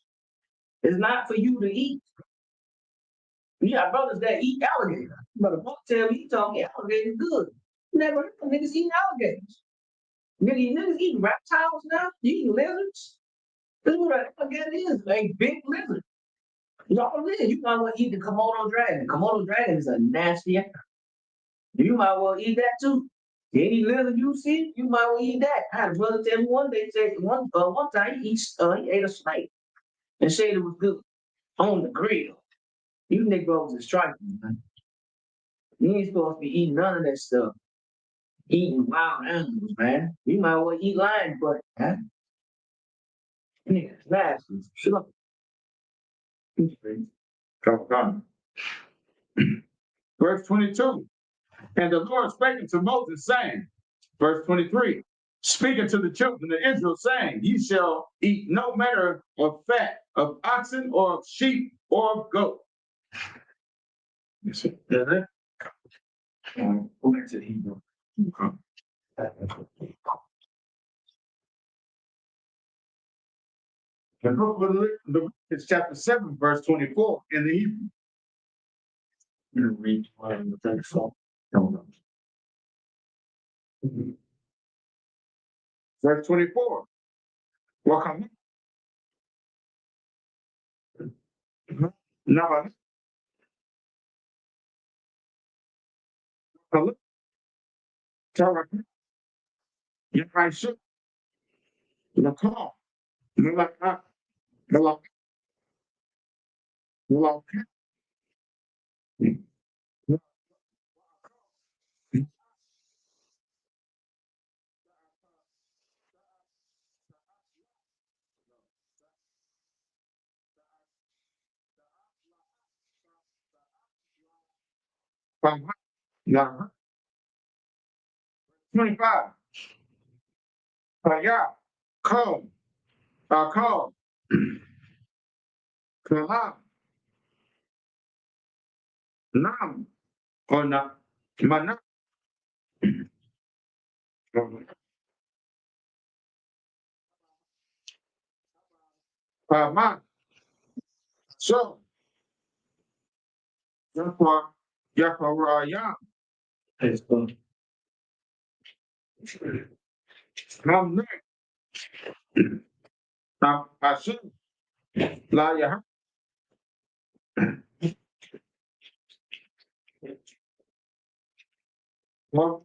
Speaker 3: It's not for you to eat. You got brothers that eat alligator. But a book tell me, he told me alligator is good. Never heard of niggas eating alligators. Niggas eating reptiles now? You eating lizards? This is what an alligator is, a big lizard. Y'all live. You might want to eat the Komodo dragon. Komodo dragon is a nasty animal. You might well eat that too. Any lizard you see, you might well eat that. I had a brother tell me one day, one time he ate a snake and said it was good on the grill. You Negroes is striking, man. You ain't supposed to be eating none of that stuff. Eating wild animals, man. You might well eat lion butt, man. Niggas nasty. Shalom.
Speaker 2: Come. Verse 22. And the Lord spake unto Moses, saying, verse 23, speaking to the children of Israel, saying, Ye shall eat no manner of fat of oxen or of sheep or of goat. That's it. Go back to the Hebrew. The book of Leviticus, chapter 7, verse 24 in the Hebrew. You read the 34. Verse 24. Welcome. Now, you I should the call. Malaka, Malaka. Now, 25. Yeah, call, call, Kalam, Nam, or not, Mana, Man, so, therefore, Yam, Nam, Nam, Asim, La Yah, one,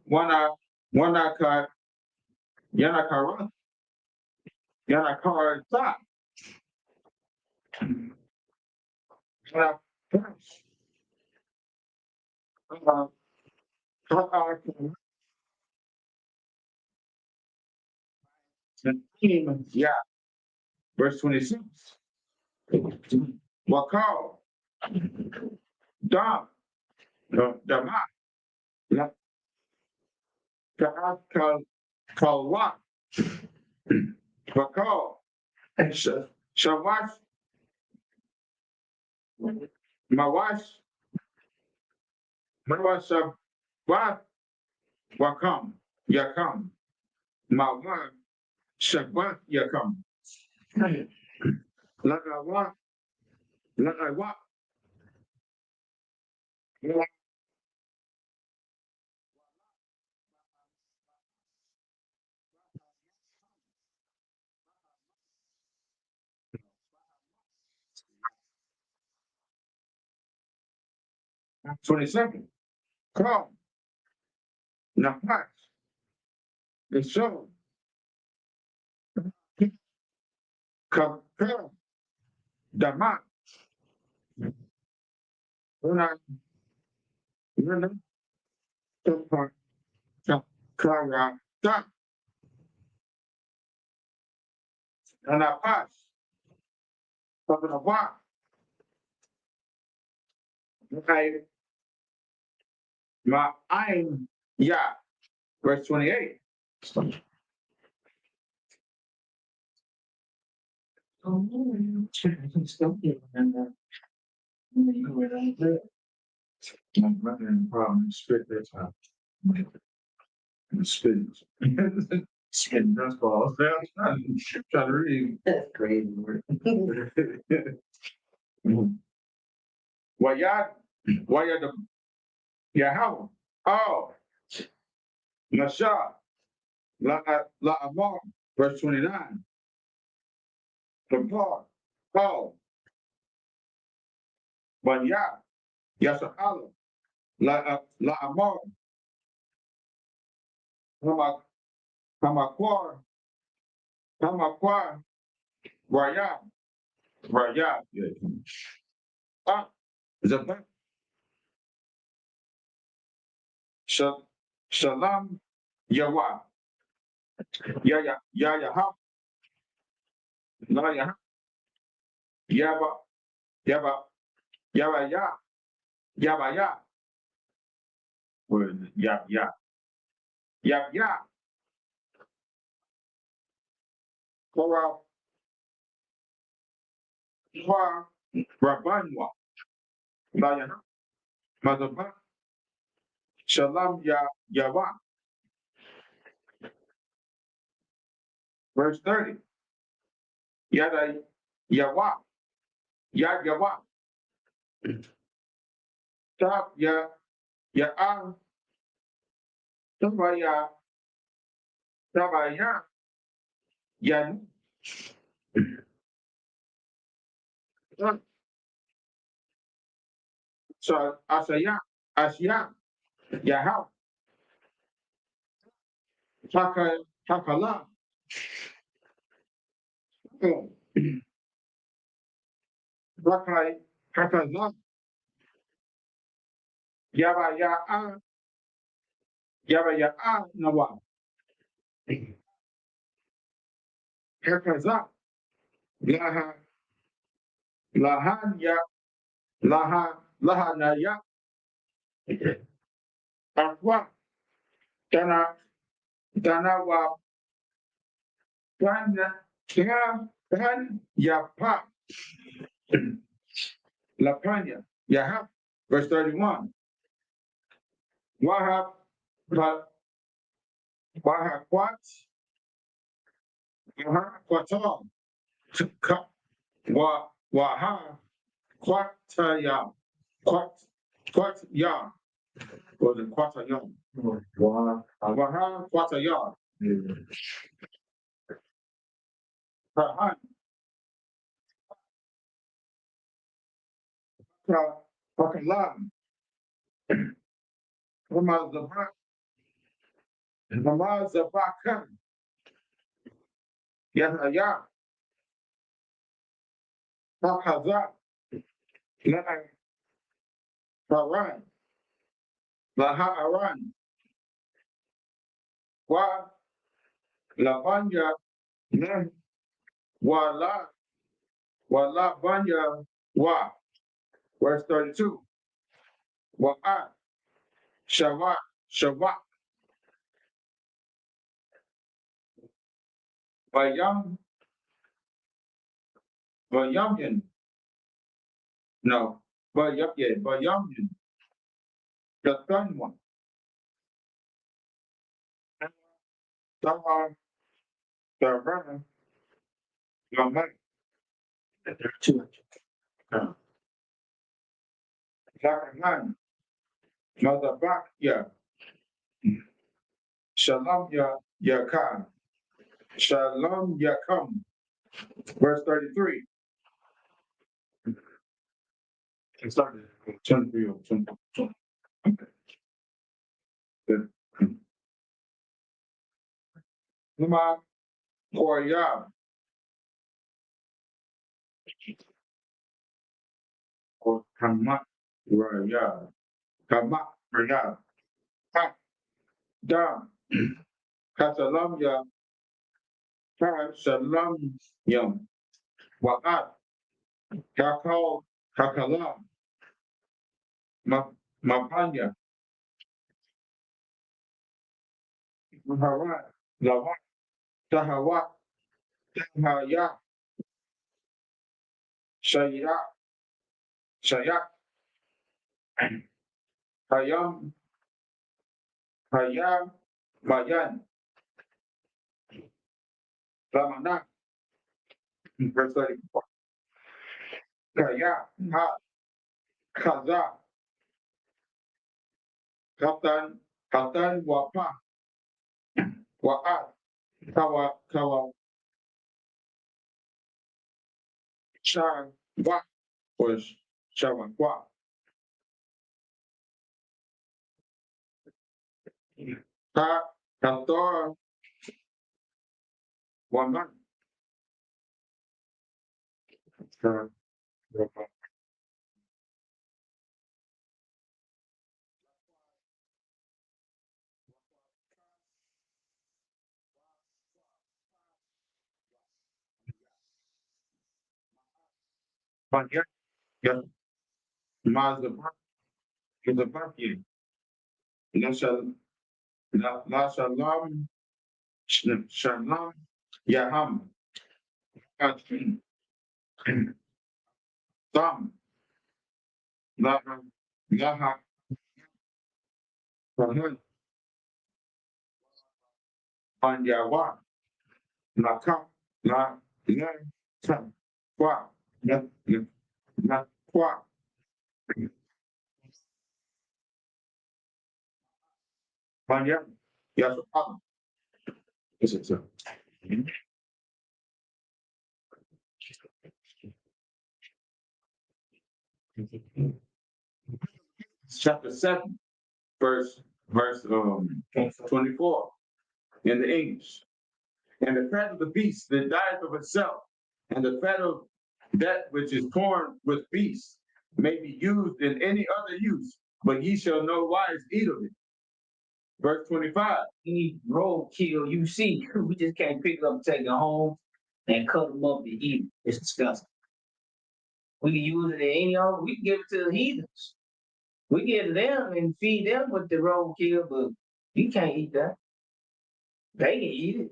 Speaker 2: Yanakara, Yanakara, yeah, verse 26. Wakal, Dam, Dama, Kalwa, Wakal, Shawash, Mawash, Mawash, Wakam, Yakam, Mawa, Shabbat, Yakam, Lagawa, Lagawa, 22nd. Come, Nafas, the show, Kapel, Dama, Una, Una, Tapa, Kara, Da, Anapas, Papa, my I'm yeah, verse 28. I'm running problem, spit that time. Spitting. Spitting dust balls. I'm trying to read.
Speaker 3: That's crazy word.
Speaker 2: Why y'all the Yahweh? Oh, Masha, La Amar, verse 29. The Paul, but Yasa Allah, La Amar, Hamaquar, Raya, yeah. Zabak, Shalom, Yawa, Yahweh, La ya. Yaba. Yaba. Yaba ya. Yaba ya. Where is it? Yab ya. Yab ya. Kora. Kwa. Rabanwa. La ya. Mazaba. Shalom ya. Yawa. Verse 30. Yada. Yawa. Yad Yawa. Tab ya. Ya a. Taba ya. Taba ya. Yan. So Asaya. Asya. Yaha. Taka. Takala. Rakai. Hakaza. Yaba ya a. Yaba ya a. Nawa. Hakaza. Laha. Lahan ya. Laha. Laha na ya. Akwa. Tana. Tana wa. Tana. Tan. Ya pa. Lapanya. Yaha. Verse 31. Wahab. Wahab Quat. Waha Quatal. Waha Quataya. Quatya. Was it Quataya? Waha Quataya. Pahan. Pakalam. Ramazabakan. Yahaya. Pakaza. Lahan. Paran. Laha Aran. Wa Lavanya. Wala. Wala Banya. Wa. Verse 32. Wa'at. Shawat. Shawat. Bayam. Bayamyan. No. Bayamyan. The third one. Tahar. Tahar. Laman. There are two. Zakaman. Mazabak. Ya. Shalom ya. Yakam. Shalom Yakam. Verse 33. It started 23 or 24. Okay. Good. Lama Koya. Or Kama Raya. Kama Raya. Ha. Da. Kasalam Ya. Ha. Salam Yam. Wa'at. Kakal. Kakalam. Mapanya. Maharat. Lawat. Tahawat. Tahaya. Shaya. Shayak. Hayam. Hayam. Mayan. Ramana. Verse 34. Kaya. Ha. Kaza. Katan. Katan wapa. Wa'at. Kawa. Shan. Wa. Was Shawan Wa. Ha. Kator. Waman. Banyak yang mazabaki. La shalom shalom yaham. Tam la laha panjawa la ka la tam kwa la kwa banyak ya soal. Is it so? Chapter 7, verse 24 in the English. And the fat of the beast that dieth of itself, and the fat of that which is torn with beasts, may be used in any other use, but ye shall no wise eat of it. Verse 25.
Speaker 4: Any roadkill you see, we just can't pick it up and take it home and cut them up and eat it. It's disgusting. We can use it in any other, we can give it to the heathens. We give it to them and feed them with the roadkill, but you can't eat that. They can eat it.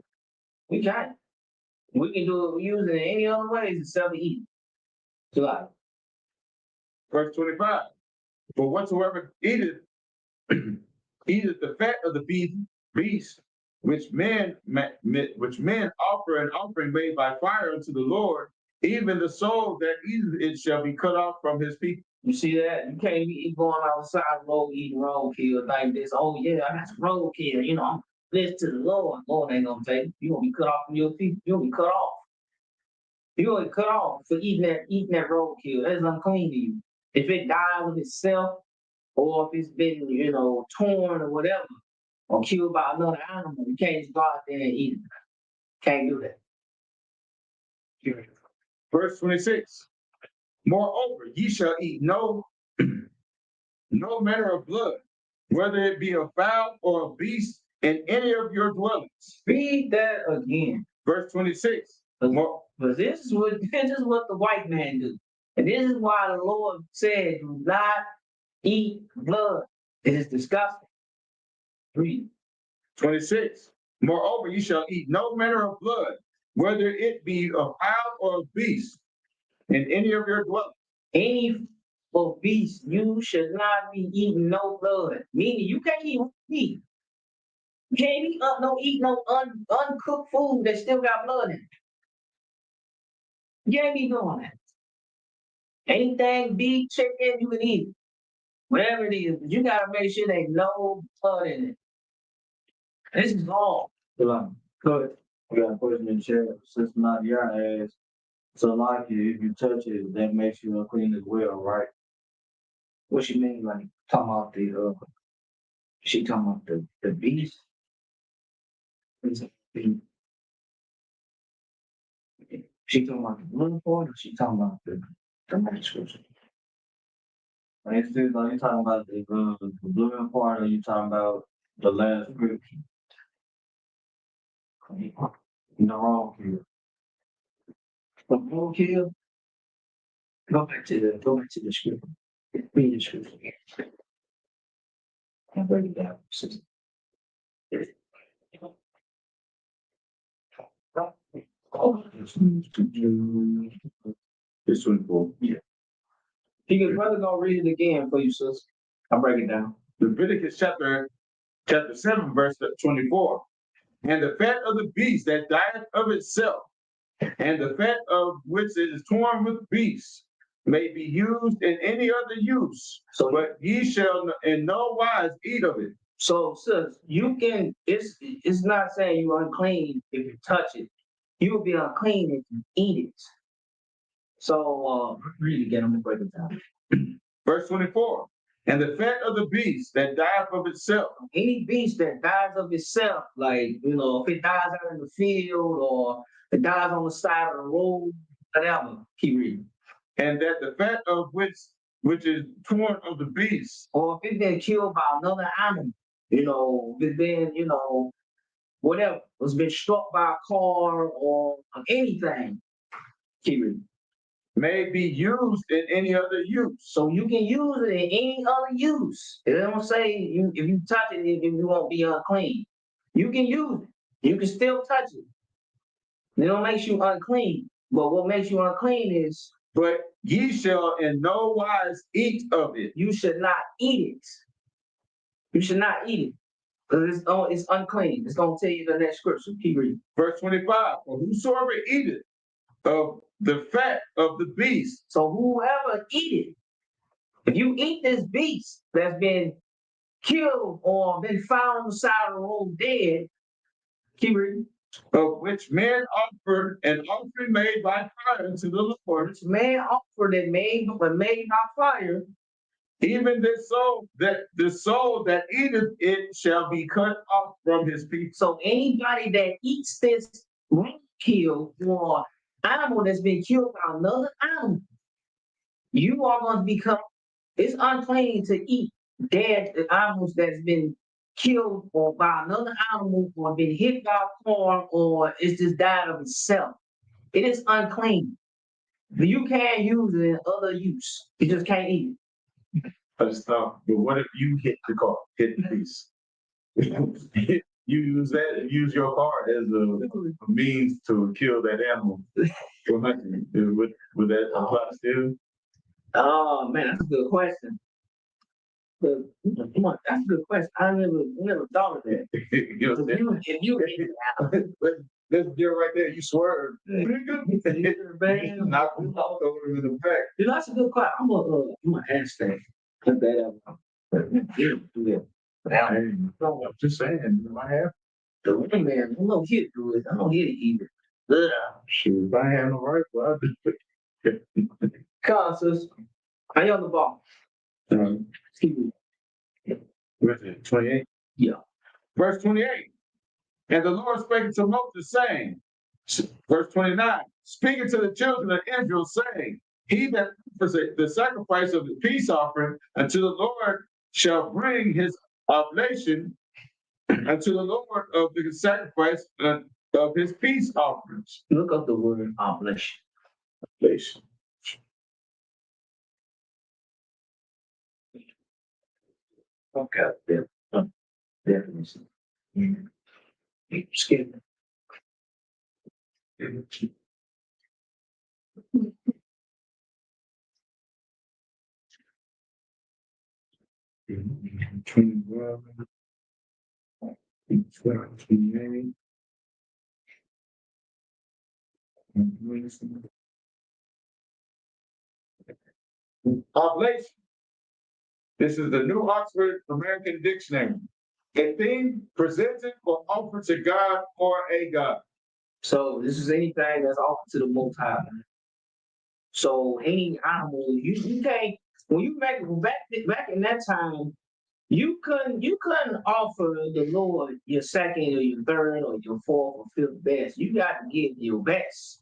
Speaker 4: We can't. We can do it, we use it in any other ways except to eat it. So like,
Speaker 2: Verse 25. For whatsoever eateth, eateth the fat of the beast, which men offer an offering made by fire unto the Lord, even the soul that eateth it shall be cut off from his people.
Speaker 4: you see that? You can't be going outside the road eating roadkill like this. Oh yeah, I got some roadkill. You know, I'm listen to the Lord. Lord ain't gonna take it. You gonna be cut off from your people. You gonna be cut off. You gonna be cut off for eating that roadkill. That's unclean to you. If it dies of itself, or if it's been, torn or whatever, or killed by another animal, you can't just go out there and eat it. Can't do that.
Speaker 2: Verse 26. Moreover, ye shall eat no manner of blood, whether it be a fowl or a beast, in any of your dwellings.
Speaker 4: Read that again.
Speaker 2: Verse 26.
Speaker 4: But this is what the white man do. And this is why the Lord said, do not eat blood. It is disgusting. Read.
Speaker 2: 26. Moreover, ye shall eat no manner of blood, whether it be a fowl or a beast, in any of your dwellings.
Speaker 4: Any of beast, you should not be eating no blood. Meaning you can't eat meat. You can't eat no uncooked food that still got blood in it. You can't be doing that. Anything beef, chicken, you can eat it. Whatever it is, but you gotta make sure there's no blood in it. This is all.
Speaker 1: Go ahead. I got a question in the chat. Since Nadia asked, so like if you touch it, that makes you unclean as well, right?
Speaker 4: What she mean, like talking about she talking about the beast? She talking about the blood part, or she talking about the manuscripts?
Speaker 1: Like it's still like you talking about the blood part, or you talking about the last scripture? The wrong here.
Speaker 4: The roadkill. Go back to the scripture. Read the scripture again. And break it down.
Speaker 2: It's 24.
Speaker 4: Yeah. Your brother gonna read it again for you, sis. I'll break it down.
Speaker 2: Leviticus chapter 7, verse 24. And the fat of the beast that dieth of itself, and the fat of which is torn with beasts, may be used in any other use,
Speaker 4: So,
Speaker 2: but ye shall in no wise eat of it.
Speaker 4: so sis, you can. It's not saying you're unclean if you touch it. You will be unclean if you eat it. So read it again. I'm gonna break it down.
Speaker 2: Verse 24. And the fat of the beast that dieth of itself.
Speaker 4: Any beast that dies of itself, like if it dies out in the field or it dies on the side of the road, whatever. Keep reading.
Speaker 2: And that the fat of which is torn of the beast.
Speaker 4: Or if it's been killed by another animal, if it's been, whatever, it's been struck by a car or anything. Keep reading.
Speaker 2: may be used in any other use.
Speaker 4: So you can use it in any other use. It don't say you if you touch it, if you won't be unclean. You can use it. You can still touch it. It don't make you unclean. But what makes you unclean is
Speaker 2: But ye shall in no wise eat of it.
Speaker 4: you should not eat it. You should not eat it. Because it's unclean. It's gonna tell you the next scripture. Keep reading.
Speaker 2: Verse 25, for whosoever eateth of the fat of the beast,
Speaker 4: So whoever eat it, if you eat this beast that's been killed or been found on the side of the road dead, keep reading.
Speaker 2: of which men offered an offering made by fire unto the Lord,
Speaker 4: Which man offered it made by fire,
Speaker 2: even the soul that eateth it shall be cut off from his people.
Speaker 4: so anybody that eats this kill or animal that's been killed by another animal, you are going to become, it's unclean to eat dead animals that's been killed or by another animal or been hit by a car or it's just died of itself. It is unclean. You can use it in other use. You just can't eat it.
Speaker 2: I just thought, but what if you hit the car, hit the piece? You use your car as a means to kill that animal for hunting. Would that apply still?
Speaker 4: Oh man, that's a good question. But come on, that's a good question. I never thought of that.
Speaker 2: You know what I'm saying?
Speaker 4: If you ate it out,
Speaker 2: Let's get right there. You swerve.
Speaker 4: man,
Speaker 2: Knock him off over in the back.
Speaker 4: you know, that's a good question. I'm gonna ask that. Put that up. Yeah.
Speaker 2: I'm just saying, you might have.
Speaker 4: The ring man, I know he'd do it. I know he'd eat it. Yeah.
Speaker 2: Shoot, if I have no rifle, I'll do it.
Speaker 4: Sis, how you on the ball? Keep it.
Speaker 2: Where's it? 28?
Speaker 4: Yeah.
Speaker 2: Verse 28. And the Lord spake to Moses, saying, verse 29, speaking to the children of Israel, saying, he that offers the sacrifice of the peace offering unto the Lord shall bring his oblation unto the Lord of the sacrifice of his peace offerings.
Speaker 4: Look up the word oblation.
Speaker 2: Oblation.
Speaker 4: Okay. Definition. Skip it.
Speaker 2: 21, 28. Oblation. This is the New Oxford American Dictionary. A thing presented or offered to God or a God.
Speaker 4: So this is anything that's offered to the Most High. So any animal, you can't when you make back in that time, you couldn't offer the Lord your second or your third or your fourth or fifth best. You got to give your best,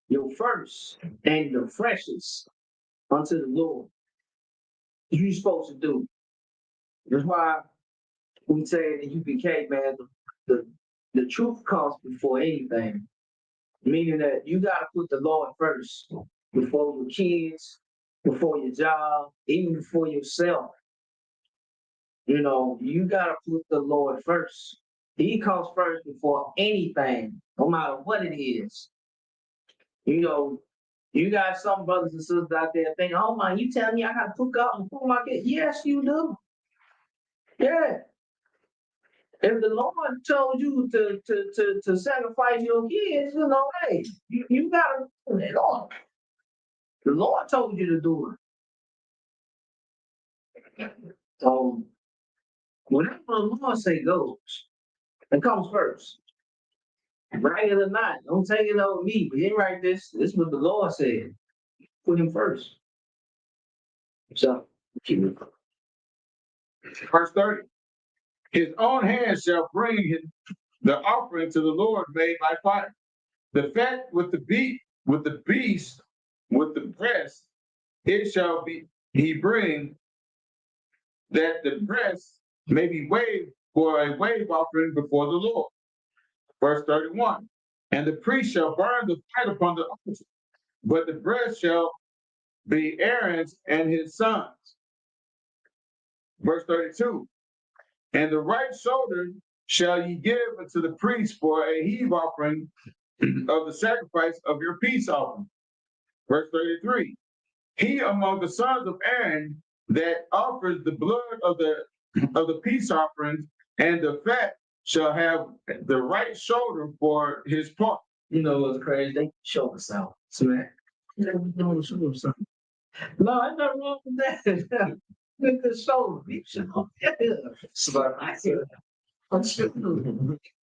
Speaker 4: your first, and your freshest unto the Lord. You're supposed to do. That's why we say in the UPK, man, the truth comes before anything. Meaning that you got to put the Lord first before your kids, before your job, even before yourself. You know, you got to put the Lord first. He comes first before anything, no matter what it is. You know, you got some brothers and sisters out there thinking, oh my, you telling me I got to put God before my kids? Yes, you do. Yeah. If the Lord told you to sacrifice your kids, you know, hey, you gotta do it on. The Lord told you to do it. So whatever the Lord say goes, it comes first. Right it or not, don't take it over me. We didn't write this. This is what the Lord said. Put him first. So keep it.
Speaker 2: Verse 30. His own hand shall bring the offering to the Lord made by fire. The fat with the beast, with the breast, it shall be he bring, that the breast may be waved for a wave offering before the Lord. Verse 31. And the priest shall burn the fat upon the altar, but the breast shall be Aaron's and his sons. Verse 32. And the right shoulder shall ye give unto the priest for a heave offering of the sacrifice of your peace offering. Verse 33. He among the sons of Aaron that offers the blood of the peace offerings and the fat shall have the right shoulder for his part.
Speaker 4: You know what's crazy? They show us out. Smack. No, ain't nothing wrong with that. With the shoulder. You should know.
Speaker 3: Smart.
Speaker 4: I said,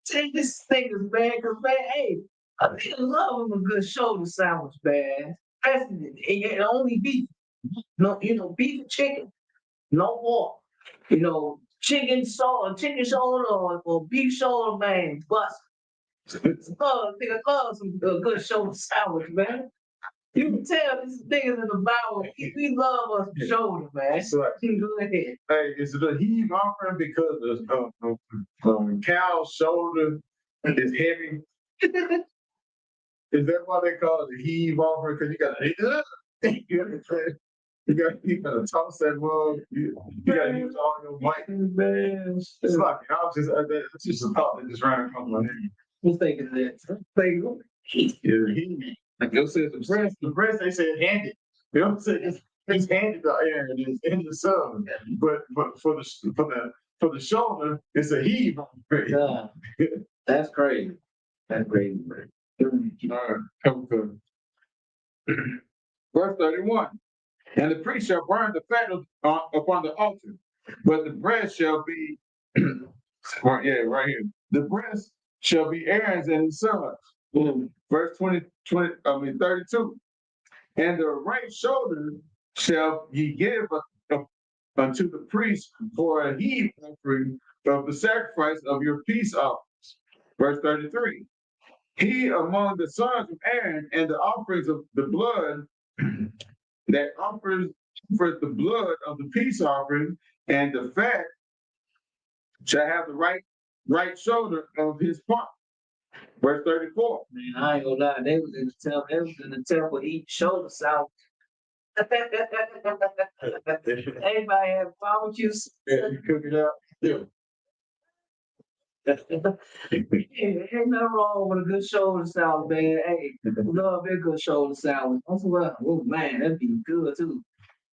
Speaker 4: take this thing is bad, because man, hey, I think I love a good shoulder sandwich, man. It only beef. No, beef and chicken. No more. Chicken shoulder or beef shoulder, man. Bust. I think I love some good shoulder sandwich, man. You can tell these niggas in the Bible, we love us some shoulder, man.
Speaker 2: So,
Speaker 4: Go ahead.
Speaker 2: hey, is it a heave offering because the cow's shoulder is heavy? Is that why they call it a heave offering? Because you gotta toss that mug. You gotta use all your might.
Speaker 4: Man,
Speaker 2: It's like it's just a thought that just ran across my head.
Speaker 4: what's thinking that? Thinking,
Speaker 2: Yeah, heave. Like you said, the breast they said handed. You know what I'm saying? It's handed to Aaron. It's in the sun. But for the shoulder, it's a heave offering.
Speaker 4: God, that's crazy. That's crazy, man.
Speaker 2: Okay. Verse 31. And the priest shall burn the fat upon the altar, but the breast shall be, right here. The breast shall be Aaron's and his sons. Verse 32. And the right shoulder shall ye give unto the priest for a heave offering of the sacrifice of your peace offerings. Verse 33. He among the sons of Aaron and the offerings of the blood that offers the blood of the peace offering and the fat shall have the right shoulder of his part. Verse 34.
Speaker 4: Man, I ain't gonna lie, they was in the temple eating shoulder salad. Everybody have barbecues.
Speaker 2: Yeah, you cook it up. Yeah.
Speaker 4: Ain't nothing wrong with a good shoulder salad, man. Hey, love a good shoulder salad. That's what. Oh man, that'd be good too.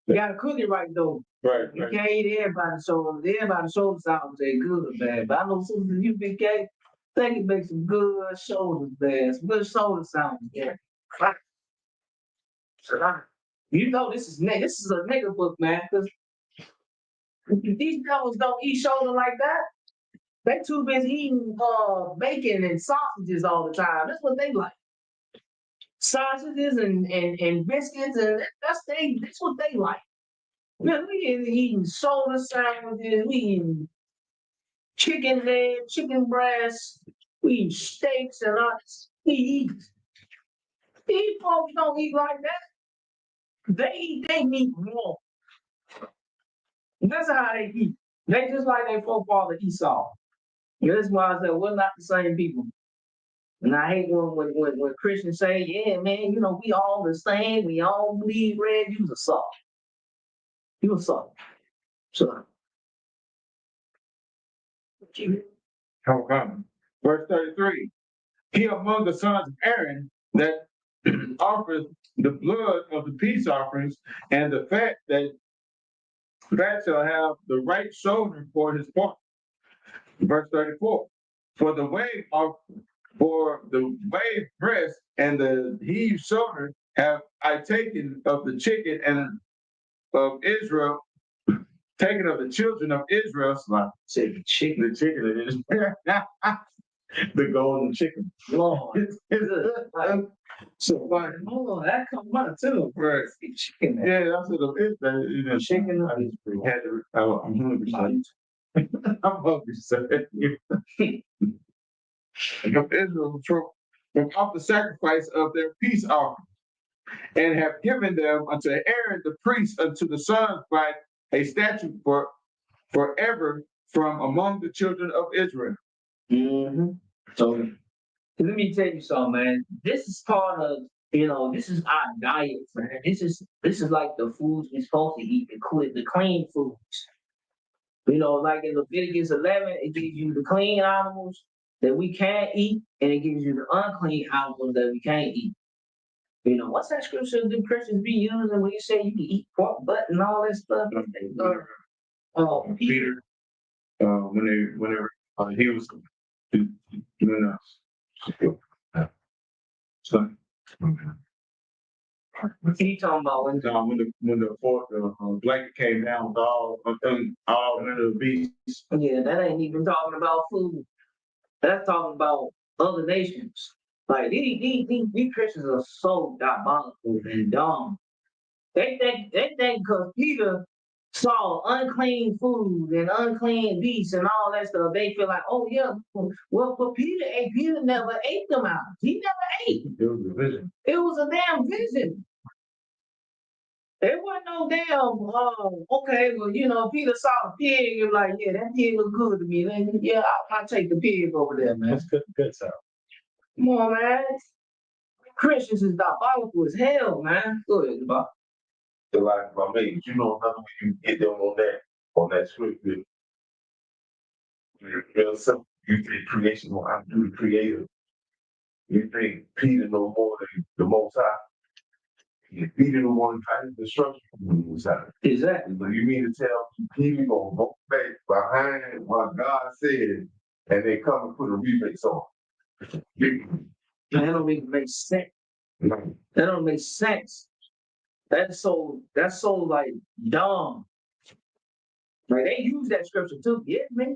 Speaker 4: You gotta cook it right though.
Speaker 2: Right.
Speaker 4: You can't eat everybody's shoulder. Everybody's shoulder salad ain't good, man. But I know Susan, you big K, they can make some good shoulders, man. Some good shoulder salad, yeah. You know this is a nigga book, man. Cause these devils don't eat shoulder like that. They too busy eating bacon and sausages all the time. That's what they like. Sausages and biscuits, and that's what they like. Man, we ain't eating shoulder sandwiches, we eating chicken leg, chicken breast, we eat steaks and us. We eat. These folks don't eat like that. They eat their meat raw. That's how they eat. They just like their forefather Esau. That's why I said we're not the same people. And I hate when Christians say, yeah, man, we all the same, we all bleed red, you a soft. You a soft. So
Speaker 2: Okay. Verse 33. He among the sons of Aaron that offers the blood of the peace offerings and the fat shall have the right shoulder for his part. Verse 34. For the wave breast and the heave shoulder have I taken of the chicken and of Israel, taken of the children of Israel.
Speaker 4: say the chicken.
Speaker 2: The chicken is the golden chicken.
Speaker 4: Lord.
Speaker 2: So like,
Speaker 4: Oh, that comes out too.
Speaker 2: right.
Speaker 4: Chicken.
Speaker 2: Yeah, that's what it is.
Speaker 4: Chicken.
Speaker 2: I'm hungry. I'm hungry, sir. Of Israel from off the sacrifice of their peace offering, and have given them unto Aaron the priest unto the sons by a statute forever from among the children of Israel.
Speaker 4: Mm-hmm. So let me tell you something, man. This is part of This is our diet, man. This is like the foods we're supposed to eat, the clean foods. Like in Leviticus 11, it gives you the clean animals that we can't eat, and it gives you the unclean animals that we can't eat. What's that scripture do Christians be using when you say you can eat pork butt and all that stuff?
Speaker 2: Peter, whenever he was doing so,
Speaker 4: What he talking about?
Speaker 2: when the fourth blanket came down with all under the beasts.
Speaker 4: Yeah, that ain't even talking about food. That's talking about other nations. Like these Christians are so diabolical and dumb. They think because Peter saw unclean food and unclean beasts and all that stuff, they feel like, oh yeah, well, but Peter never ate them out. He never ate.
Speaker 2: It was a vision.
Speaker 4: It was a damn vision. It wasn't no damn, okay, well, Peter saw a pig and like, yeah, that pig look good to me. Then, yeah, I'll take the pig over there, man.
Speaker 2: That's good stuff.
Speaker 4: Come on, man. Christians is diabolical as hell, man. Go ahead, Bob.
Speaker 1: Like my mate, another way you get them on that scripture. Real simple. You think creation will have to do the creator. You think Peter no more than the Most High. Peter the one kind of destruction from the Most High.
Speaker 4: Exactly.
Speaker 1: But you mean to tell me Peter gonna go back behind what God said and they come and put a remix on?
Speaker 4: That don't even make sense.
Speaker 1: No.
Speaker 4: That don't make sense. That's so like dumb. Like they use that scripture too. Yeah, man,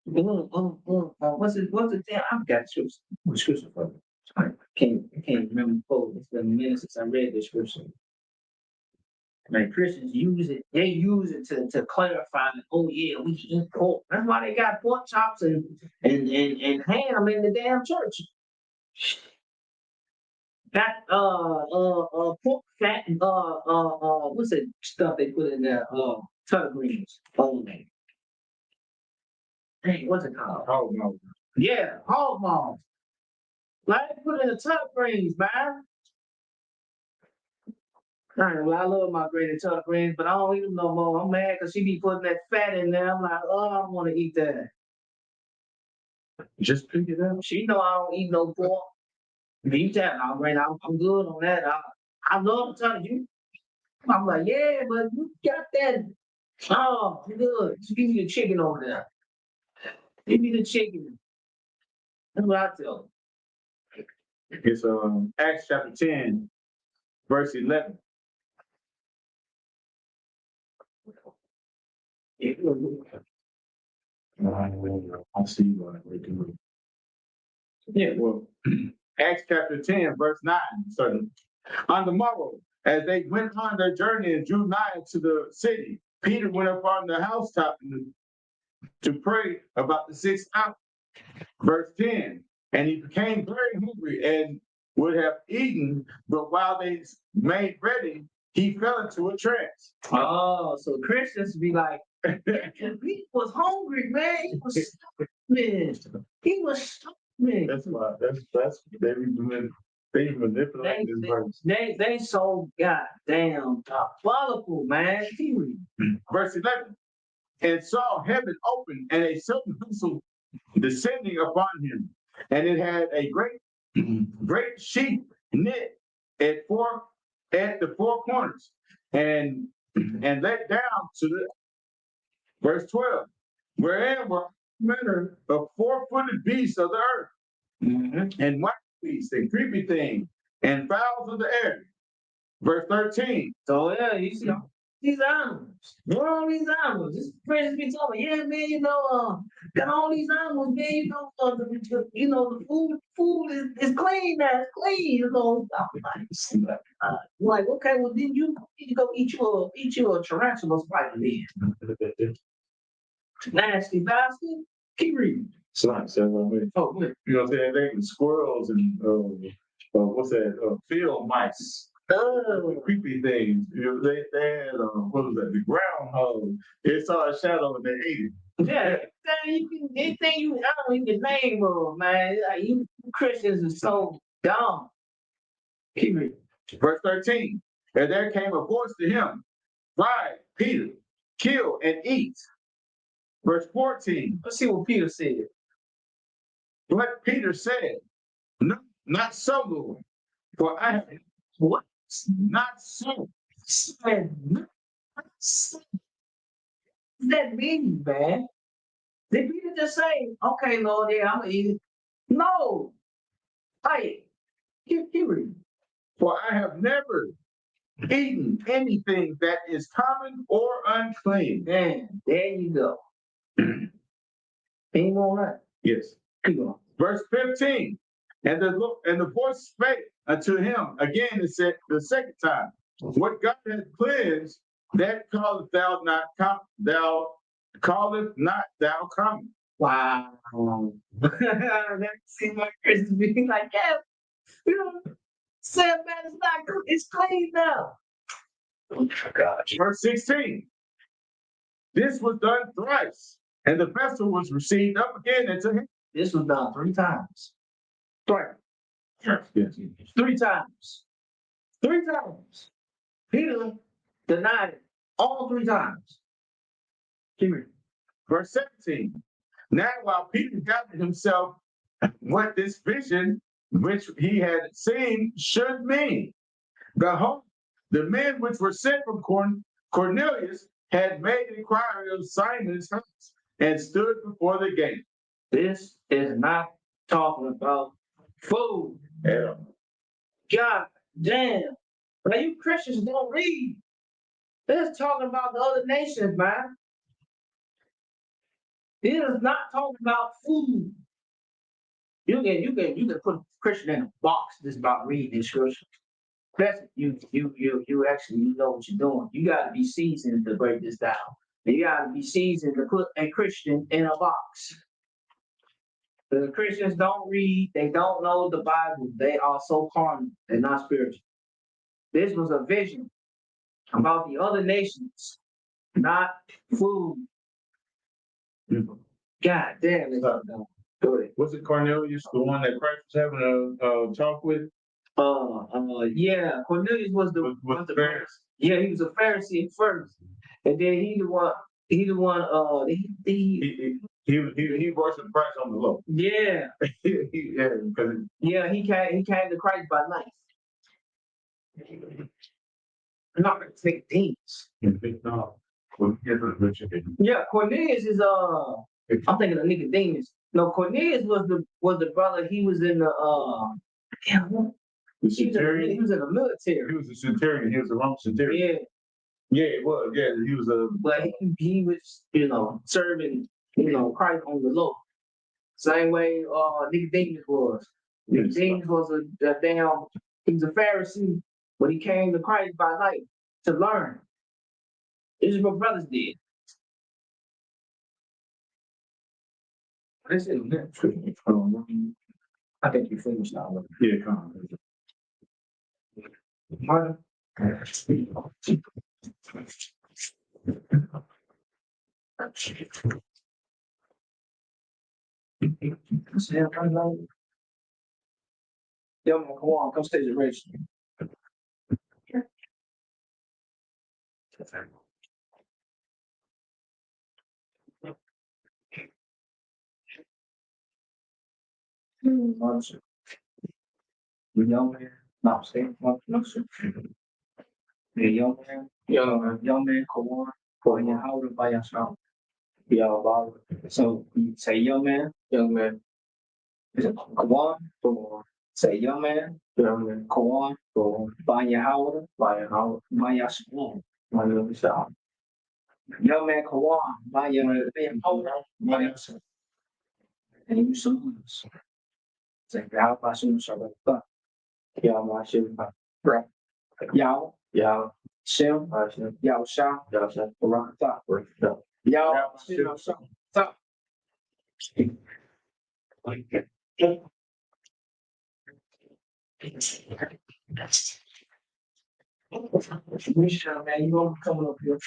Speaker 4: what's it? Damn, I've got scripture. What scripture for it? I can't remember the quote. It's been a minute since I read this scripture. Like Christians use it, they use it to clarify that, oh yeah, we can eat pork. That's why they got pork chops and ham in the damn church. That pork fat, what's that stuff they put in there? Turnip greens. Oh man. Hey, what's it called?
Speaker 2: Oh no.
Speaker 4: Yeah, hog maw. Like they put in the turnip greens, man. I love my granny turnip greens, but I don't eat them no more. I'm mad because she be putting that fat in there. I'm like, oh, I don't want to eat that.
Speaker 2: Just pick it up.
Speaker 4: She know I don't eat no pork. Me too. I'm good on that. I love to tell you. I'm like, yeah, but you got that. Oh, good. Just give me the chicken over there. Give me the chicken. That's what I tell them.
Speaker 2: It's Acts chapter 10, verse 11. I see you right. Yeah, well, Acts chapter 10, verse 9. Certain. On the morrow, as they went on their journey and drew nigh to the city, Peter went up on the housetop to pray about the 6th hour. Verse 10. And he became very hungry and would have eaten, but while they made ready, he fell into a trance.
Speaker 4: Oh, so Christians be like, he was hungry, man. He was starving. He was starving.
Speaker 2: That's why. That's they manipulate this verse.
Speaker 4: They so goddamn diabolical, man.
Speaker 2: Verse 11. And saw heaven open and a certain vessel descending upon him, and it had a great sheet knit at the four corners, and let down to the verse 12, wherein were manner of 4-footed beasts of the earth, and wild beasts and creepy things, and fowls of the air. Verse 13.
Speaker 4: So yeah, you see these animals. What are all these animals? This friends be talking, yeah, man, got all these animals, man, the food is clean now, it's clean, I'm like, okay, well then you need to go eat you a tarantula spider then. Nasty bastard. Keep reading.
Speaker 2: It's not saying
Speaker 4: Oh, good.
Speaker 2: you know what I'm saying? They squirrels and what's that? Field mice. Creepy things. They had what was that? The groundhog. They saw a shadow and they ate it.
Speaker 4: Yeah, anything you can name of, man. Like, you Christians are so dumb.
Speaker 3: Keep reading.
Speaker 2: Verse 13. And there came a voice to him, Rise, Peter, kill and eat. Verse 14.
Speaker 3: Let's see what Peter said.
Speaker 2: But Peter said, No, not so, Lord. For I have
Speaker 3: What?
Speaker 2: not so.
Speaker 3: Said, what does that mean, man? Did Peter just say, okay, Lord, yeah, I'm gonna eat it? No. Hey, keep reading.
Speaker 2: For I have never eaten anything that is common or unclean.
Speaker 3: Man, there you go. Ain't gonna lie.
Speaker 2: Yes.
Speaker 3: Keep going.
Speaker 2: Verse 15. And the voice spake unto him again and said the second time, What God hath cleansed, that callest thou not common.
Speaker 3: Wow. That seems like Chris is being like, yeah, you know, Sam, man, it's not good. It's clean now. Oh, God.
Speaker 2: Verse 16. This was done thrice, and the vessel was received up again into him.
Speaker 3: This was done 3 times. Twice.
Speaker 2: Yes.
Speaker 3: 3 times. 3 times. Peter denied it all 3 times. Keep reading.
Speaker 2: Verse 17. Now while Peter gathered himself what this vision which he had seen should mean, behold, the men which were sent from Cornelius had made inquiry of Simon's house and stood before the gate.
Speaker 3: This is not talking about food.
Speaker 2: Yeah.
Speaker 3: God damn. Now you Christians don't read. This is talking about the other nations, man. This is not talking about food. You can put Christian in a box just about reading this scripture. That's you actually know what you're doing. You gotta be seasoned to break this down. You gotta be seasoned to put a Christian in a box. The Christians don't read, they don't know the Bible, they are so carnal, they're not spiritual. This was a vision about the other nations, not food. God damn, it's not done. Go ahead.
Speaker 2: Was it Cornelius, the one that Christ was having a talk with?
Speaker 3: Yeah, Cornelius was the
Speaker 2: Pharisee.
Speaker 3: yeah, he was a Pharisee at first, and then he
Speaker 2: worshiped Christ on the low.
Speaker 3: yeah,
Speaker 2: Yeah, because
Speaker 3: he came to Christ by night. Not Nicodemus. Yeah, Cornelius is I'm thinking of Nicodemus. No, Cornelius was the brother. He was in the
Speaker 2: The
Speaker 3: he
Speaker 2: centurion.
Speaker 3: was in the military.
Speaker 2: He was a centurion. He was a Roman centurion.
Speaker 3: Yeah,
Speaker 2: Yeah, it was. Yeah, he was a.
Speaker 3: but he was serving Christ on the low. Same way Nicodemus was. Nicodemus was he was a Pharisee, but he came to Christ by night to learn. This is what brothers did. This is I think you finished now.
Speaker 2: Yeah, come on.
Speaker 3: Yo, man, come on, come stage the race. Young man, no, stay, no, sir. Young man, come on, go in your house by yourself. Yeah, about so you say young man. Is it come on, say young man, come on, by your house, by yourself. Young man, come on, by your house, by yourself. And you soon. Say, how about soon, sir? Yao mà xin Phật right. Yao xem yao sao right ta yao xin sao ta Misha, man, you want to come up here?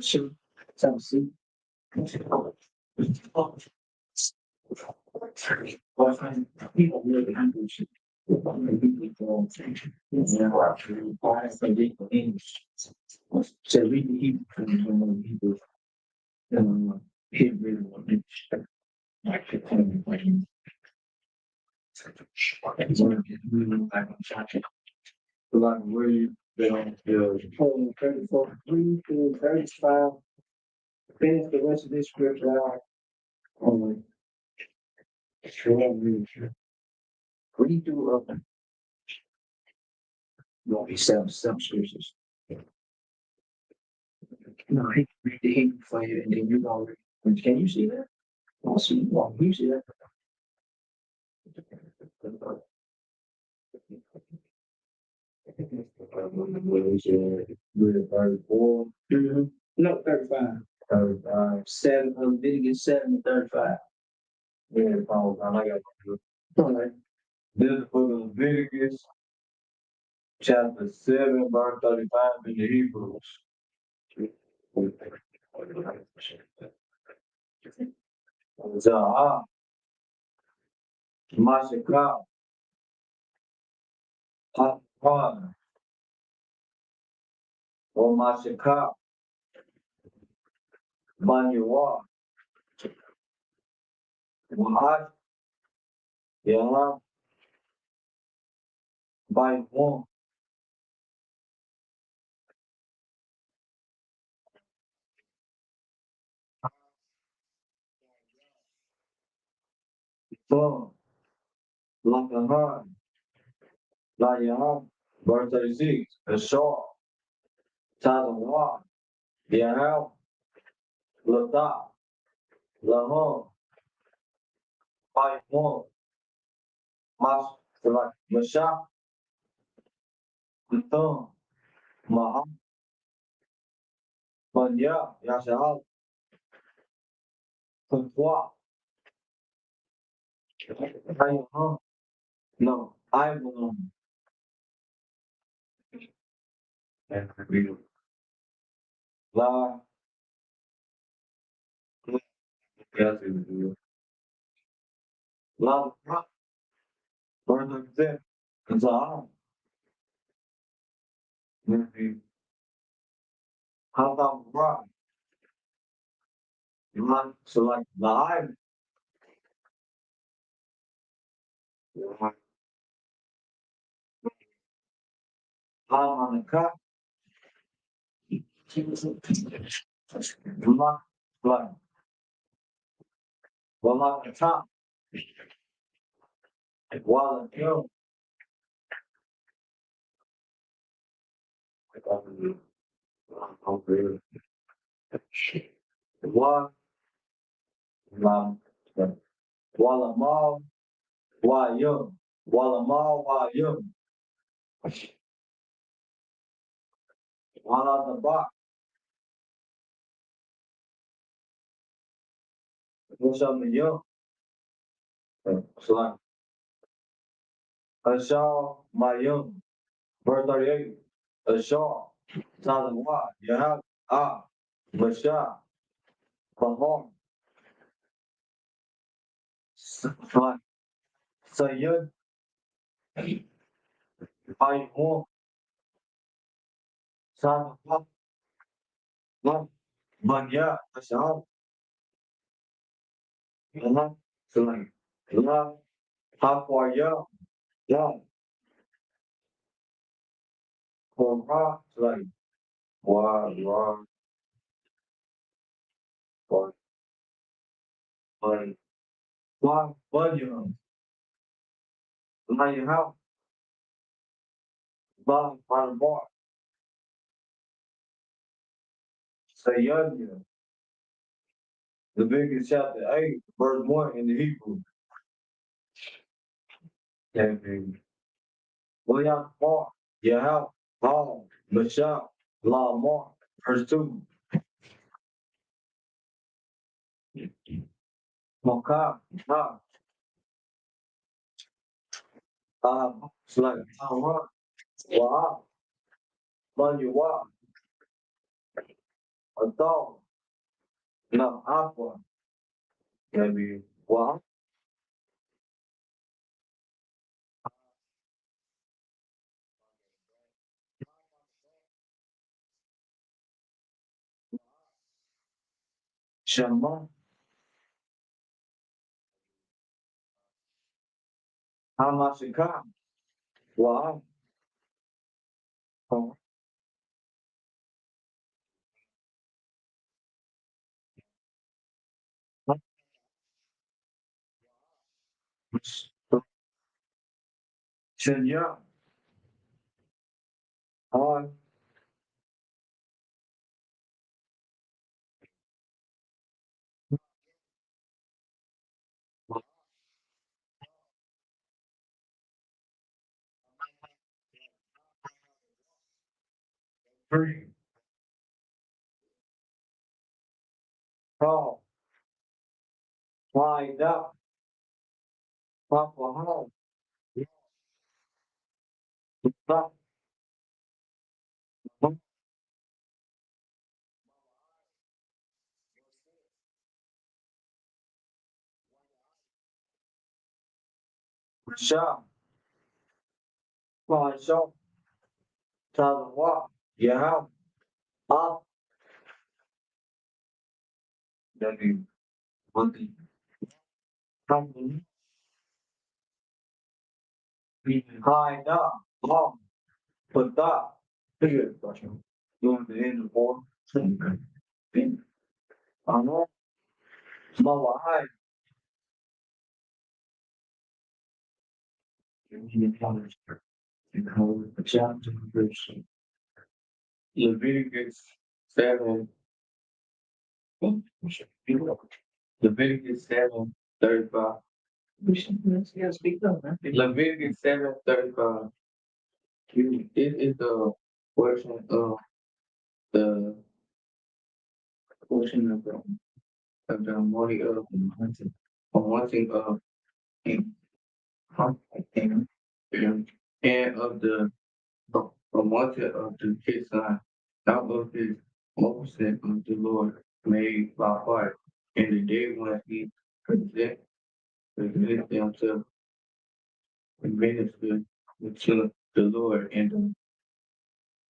Speaker 3: Sure. Have a seat.
Speaker 4: People really understand. So read the Hebrew from people. Hebrew.
Speaker 1: Like where you been on the
Speaker 3: 34, 3 through 35. Finish the rest of this scripture out. Read through you want me some scriptures. No, he can read the Hebrew for you, and then you gonna read. Can you see that? I'll see. Well, you see that?
Speaker 1: with 34,
Speaker 3: No, 35.
Speaker 1: 35.
Speaker 3: 7, Leviticus 7 and 35.
Speaker 1: Yeah, I got
Speaker 3: All right.
Speaker 1: this is for the Leviticus chapter 7, verse 35 in the Hebrews. Za'ah, Mashakah, Hafan, or Mashakah, Banyuwa, Wahat, Yala, Baimon, Fun, Lakahan, Layam, verse 36, Ashar, Tadawa, Yahal, Lata, Lahon, Baimon, Mas, like Mashak, Thumb, Maham, Manya, Yashahal, Fatwa, Ayaham, no, I will, La, La, verse 36, Zahar, how about Ra? You want to like live? How on the cut? Not like, well, not the top. While the kill. One, while a mall, while young, while a mall, while young, while on the box, what's on the young? So like, a shaw, my young, verse 38, a shaw, thousand watt, you have, Masha, Bahar, like, Sayyid, I want, San, but yeah, a shaw, so like, how far, yeah, for rock, like, wow, wow, like, wow, but now you have, by the bar, Sayyid, Leviticus chapter 8, verse 1 in the Hebrew. And well, yeah, Mark, yeah, Paul, Michelle, La Mark, verse 2. Maka, it's like, wow, Manuwa, a dog, no, Aqua, maybe, wow,
Speaker 3: Shema. Hamasika. Wow. Oh. Shenya. On. Three. Call. Wind up. Papa home. Stop. Shop. Fly shop. Tell them what. Yeah. Up. Then you. Monkey. Company. High up. Long. Put up. Figure. You want the end of four? I know. Small high. Chapter verse Leviticus 7. Leviticus 7:35.
Speaker 4: Yeah, speak up, man.
Speaker 3: Leviticus 7:35. This is the portion of the the morning of anointing of and and of the anointing of the his son, out of his Moses of the Lord made by heart. In the day when he present them to minister to the Lord and the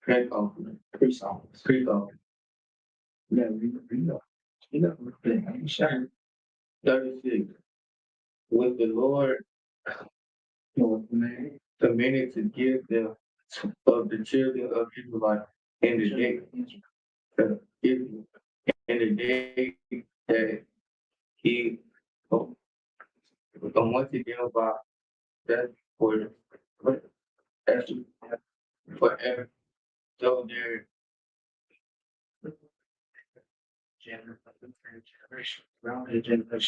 Speaker 3: print offering, priest offering. Yeah, read up. 36. With the Lord commanded to give them of the children of Israel in the day Israel, in the day that he anointed them by that for forever. So their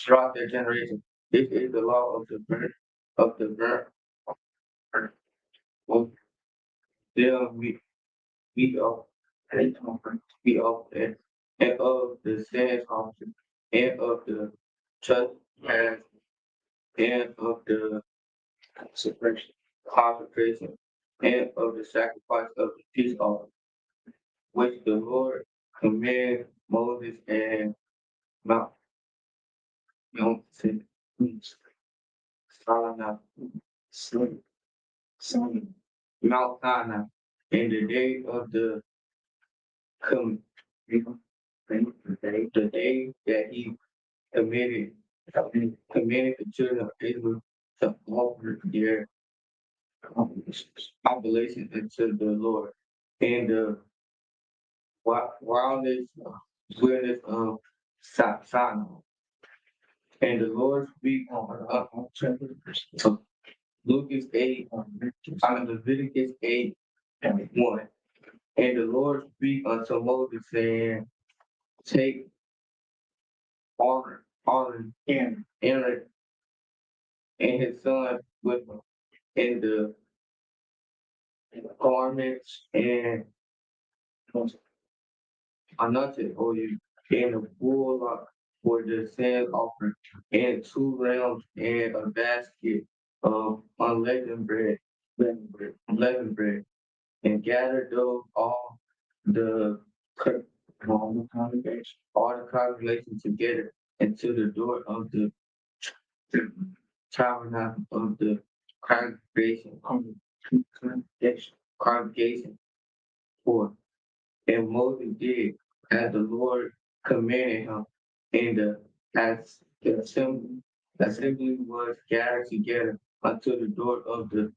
Speaker 3: throughout their generation. This is the law of the burnt of them we of we of and of the sins offering and of the trespass and of the consecration and of the sacrifice of the peace offering, which the Lord commanded Moses and Mount Sinai, Mount Sinai, in the day of the com- the day that he committed the children of Israel to offer their oblations unto the Lord in the wildness wilderness of Sinai. And the Lord speak to Lucas 8, Leviticus 8:1. And the Lord speak unto Moses, saying, take Aaron Aaron and his son with him, and the garments and anointed oil, and a bullock for the sin offering, and 2 rams and a basket of unleavened bread, and gather those the co- all the congregation together into the door of the tabernacle of the congregation for. And Moses did as the Lord commanded him, And as the assembly was gathered together unto the door of the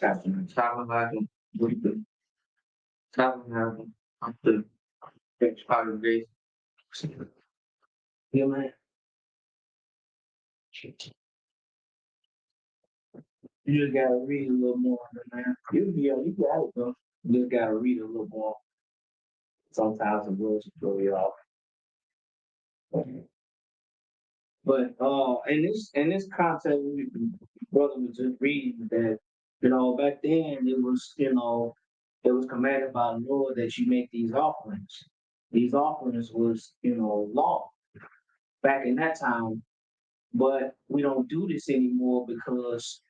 Speaker 3: tabernacle, with the tabernacle of the congregation. Yeah, man. You just gotta read a little more, man. You got it, bro. You just gotta read a little more. Sometimes the words will throw you off. But in this context, brother was just reading that, back then it was commanded by the Lord that you make these offerings. These offerings was, law back in that time. But we don't do this anymore because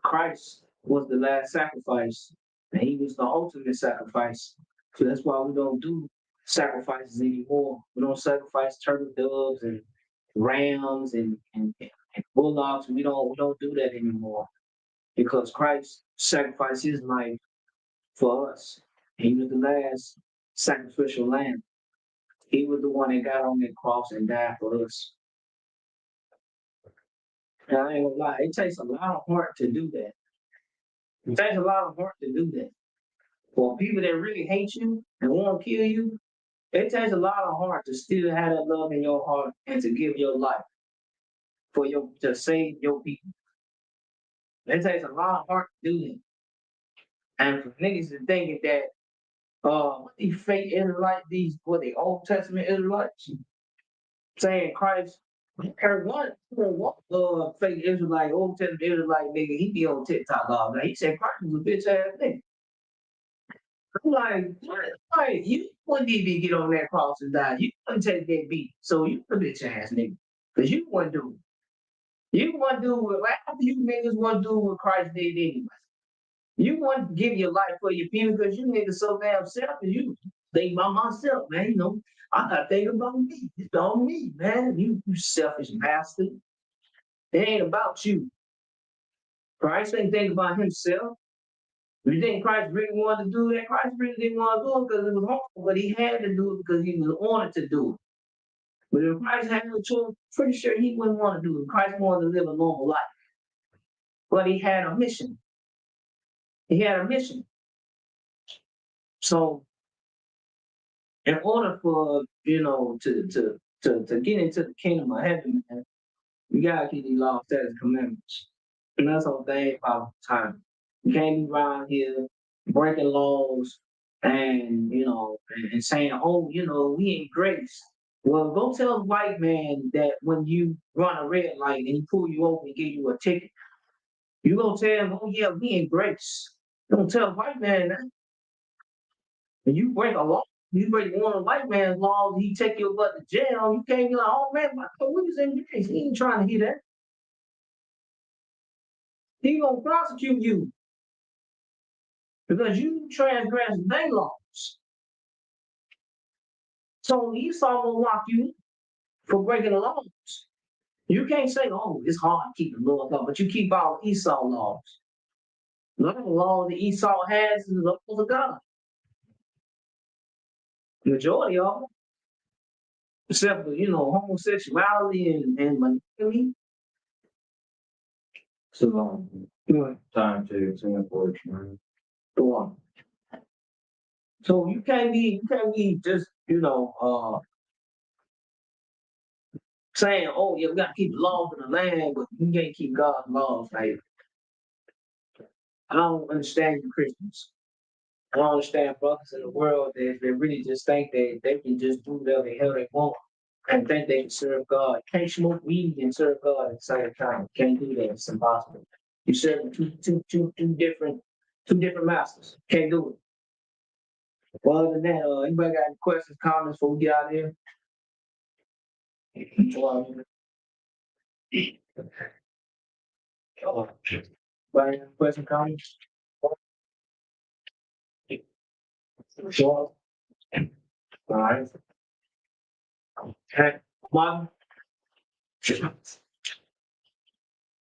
Speaker 3: Christ was the last sacrifice, and he was the ultimate sacrifice. So that's why we don't do sacrifices anymore. We don't sacrifice turtle doves and rams and bullocks. We don't do that anymore because Christ sacrificed his life for us. He was the last sacrificial lamb. He was the one that got on that cross and died for us. And I ain't gonna lie, it takes a lot of heart to do that. It takes a lot of heart to do that. For people that really hate you and want to kill you, it takes a lot of heart to still have that love in your heart and to give your life to save your people. It takes a lot of heart to do that. And for niggas to thinking that what these fake Israelites, the Old Testament Israelites, saying Christ, heard one fake Israelite, Old Testament Israelite nigga, he be on TikTok all day. He said Christ was a bitch ass nigga. I'm like, what? You wouldn't even get on that cross and die. You wouldn't take that beat. So you a bitch ass nigga. Because you wouldn't do it. You wouldn't do what after you niggas wouldn't do what Christ did anyway. You wouldn't give your life for your people because you niggas so damn selfish. You think about myself, man. I gotta think about me. It's on me, man. You selfish bastard. It ain't about you. Christ ain't think about himself. You think Christ really wanted to do that? Christ really didn't want to do it because it was hard, but he had to do it because he was ordered to do it. But if Christ had no choice, pretty sure he wouldn't want to do it. Christ wanted to live a normal life. But he had a mission. He had a mission. So in order for to get into the kingdom of heaven, man, you gotta keep these laws, statutes, and commandments. And that's the whole thing about time. You can't be around here breaking laws and saying, oh, we in grace. Well, go tell the white man that when you run a red light and he pull you over and give you a ticket, you gonna tell him, oh yeah, we in grace. Don't tell the white man that. When you break a law, you break one of the white man's laws, he take your butt to jail, you can't be like, oh man, we was in grace. He ain't trying to hear that. He gonna prosecute you because you transgress their laws. So Esau gonna lock you for breaking the laws. You can't say, oh, it's hard to keep the Lord's law, but you keep all Esau laws. None of the laws that Esau has is the laws of God. Majority of them, except for, homosexuality and monogamy. So,
Speaker 2: Time to example, man.
Speaker 3: go on. So you can't be just, saying, oh, yeah, we got to keep the laws of the land, but you can't keep God's laws. Like, I don't understand you Christians. I don't understand brothers in the world that they really just think that they can just do whatever the hell they want and think they can serve God. You can't smoke weed and serve God at the same time. You can't do that. It's impossible. You serve two different masters. Can't do it. Well, other than that, anybody got any questions, comments before we get out of here? Anybody have questions, comments? Sure. All right. Okay. Mom.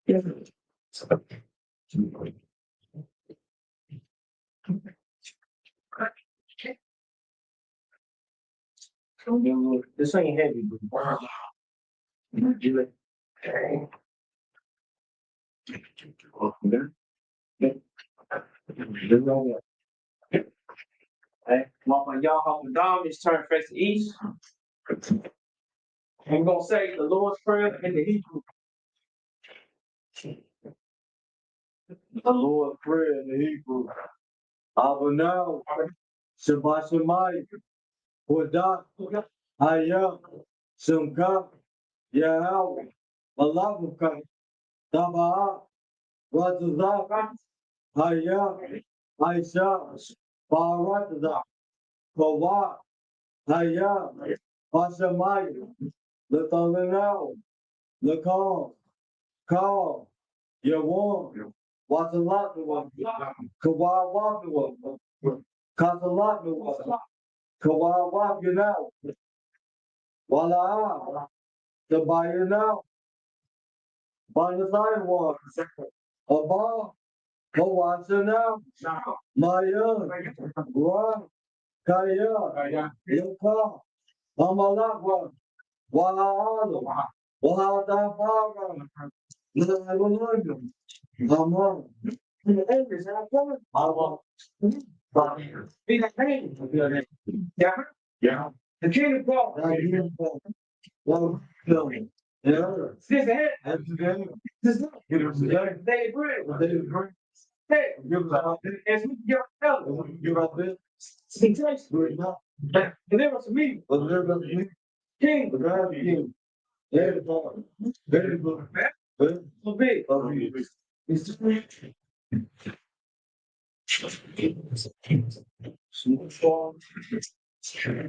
Speaker 3: Yeah. This ain't heavy, but Hey, mama, y'all help the Dominics turn face the east. And we're gonna say the Lord's Prayer in the Hebrew.
Speaker 1: The Lord prayer in the Hebrew. Abunau, Shabbat Shemayim, Huda, Hayah, Simcha, Yahweh, Malavuka, Taba'a, Ratazah, Hayah, Aisha, Baratazah, Kawa, Hayah, Bashamayim, Latalinau, Lakal, Kal, Yawon, Watalakwa, Kawawa, Katalakwa, Kawawa, you know, Wala, the buyer now, by the sidewalk, Abba, Kawasa now, Maya, Ra, Kaya, Yuka, Amalakwa, Wala, Wala, Faga, Aman.
Speaker 3: Yeah.
Speaker 2: Yeah.
Speaker 3: The king of God.
Speaker 1: Well, yeah.
Speaker 3: This ahead.
Speaker 1: That's the game.
Speaker 3: This
Speaker 1: Get it today.
Speaker 3: they bread.
Speaker 1: They agree.
Speaker 3: Hey,
Speaker 1: Give us out.
Speaker 3: as we get out.
Speaker 1: Give us this.
Speaker 3: See, taste.
Speaker 1: Good enough.
Speaker 3: Deliver to me.
Speaker 1: But there doesn't mean
Speaker 3: King.
Speaker 1: the God king. Very good. Very good. Good.
Speaker 3: So big.
Speaker 1: It's the great. Smooth form.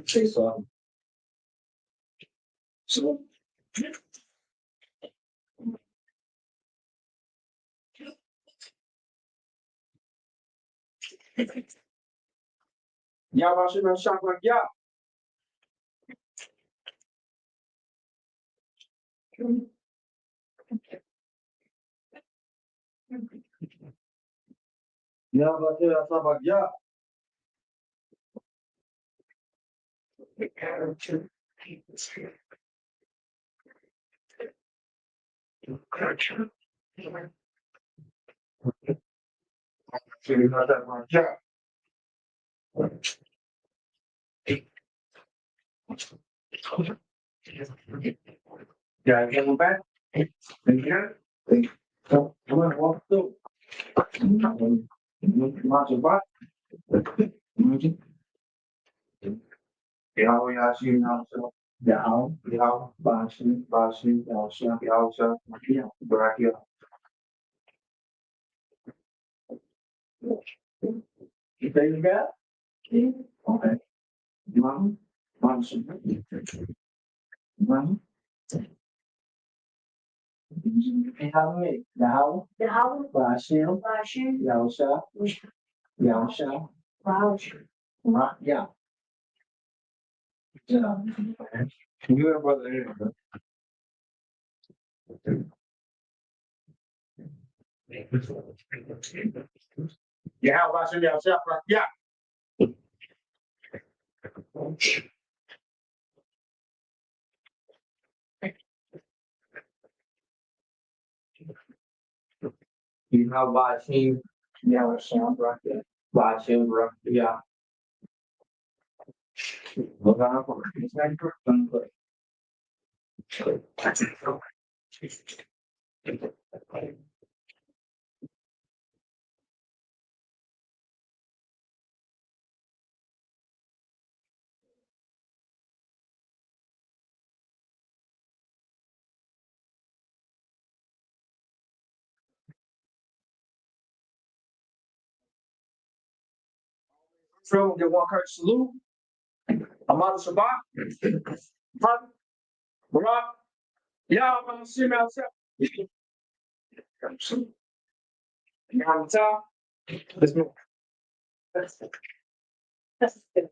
Speaker 1: Say something. So.
Speaker 3: Y'all about to shock like y'all.
Speaker 1: Yeah, but that's about yeah.
Speaker 3: Yeah, coming back. And here.
Speaker 1: So I'm gonna walk through.
Speaker 3: March back.
Speaker 1: Yahweh Hashim Yahweh Yahweh Bashim Bashim Yahweh Yahweh Makia Barakia. You think you got? Okay. Mom, Mom. Yahweh Yahweh Bashim Yahweh yeah. You have brother here.
Speaker 2: Yeah, how about yourself? Yeah.
Speaker 3: You know, Bashim. Yeah, sound right there. Bashim, right? Yeah. Look out for it. It's not good. Trouble get one curse salute. Amada Shabbat. Barak. Yeah, I'm gonna see myself. Yeah, I'm top. Let's move. That's it.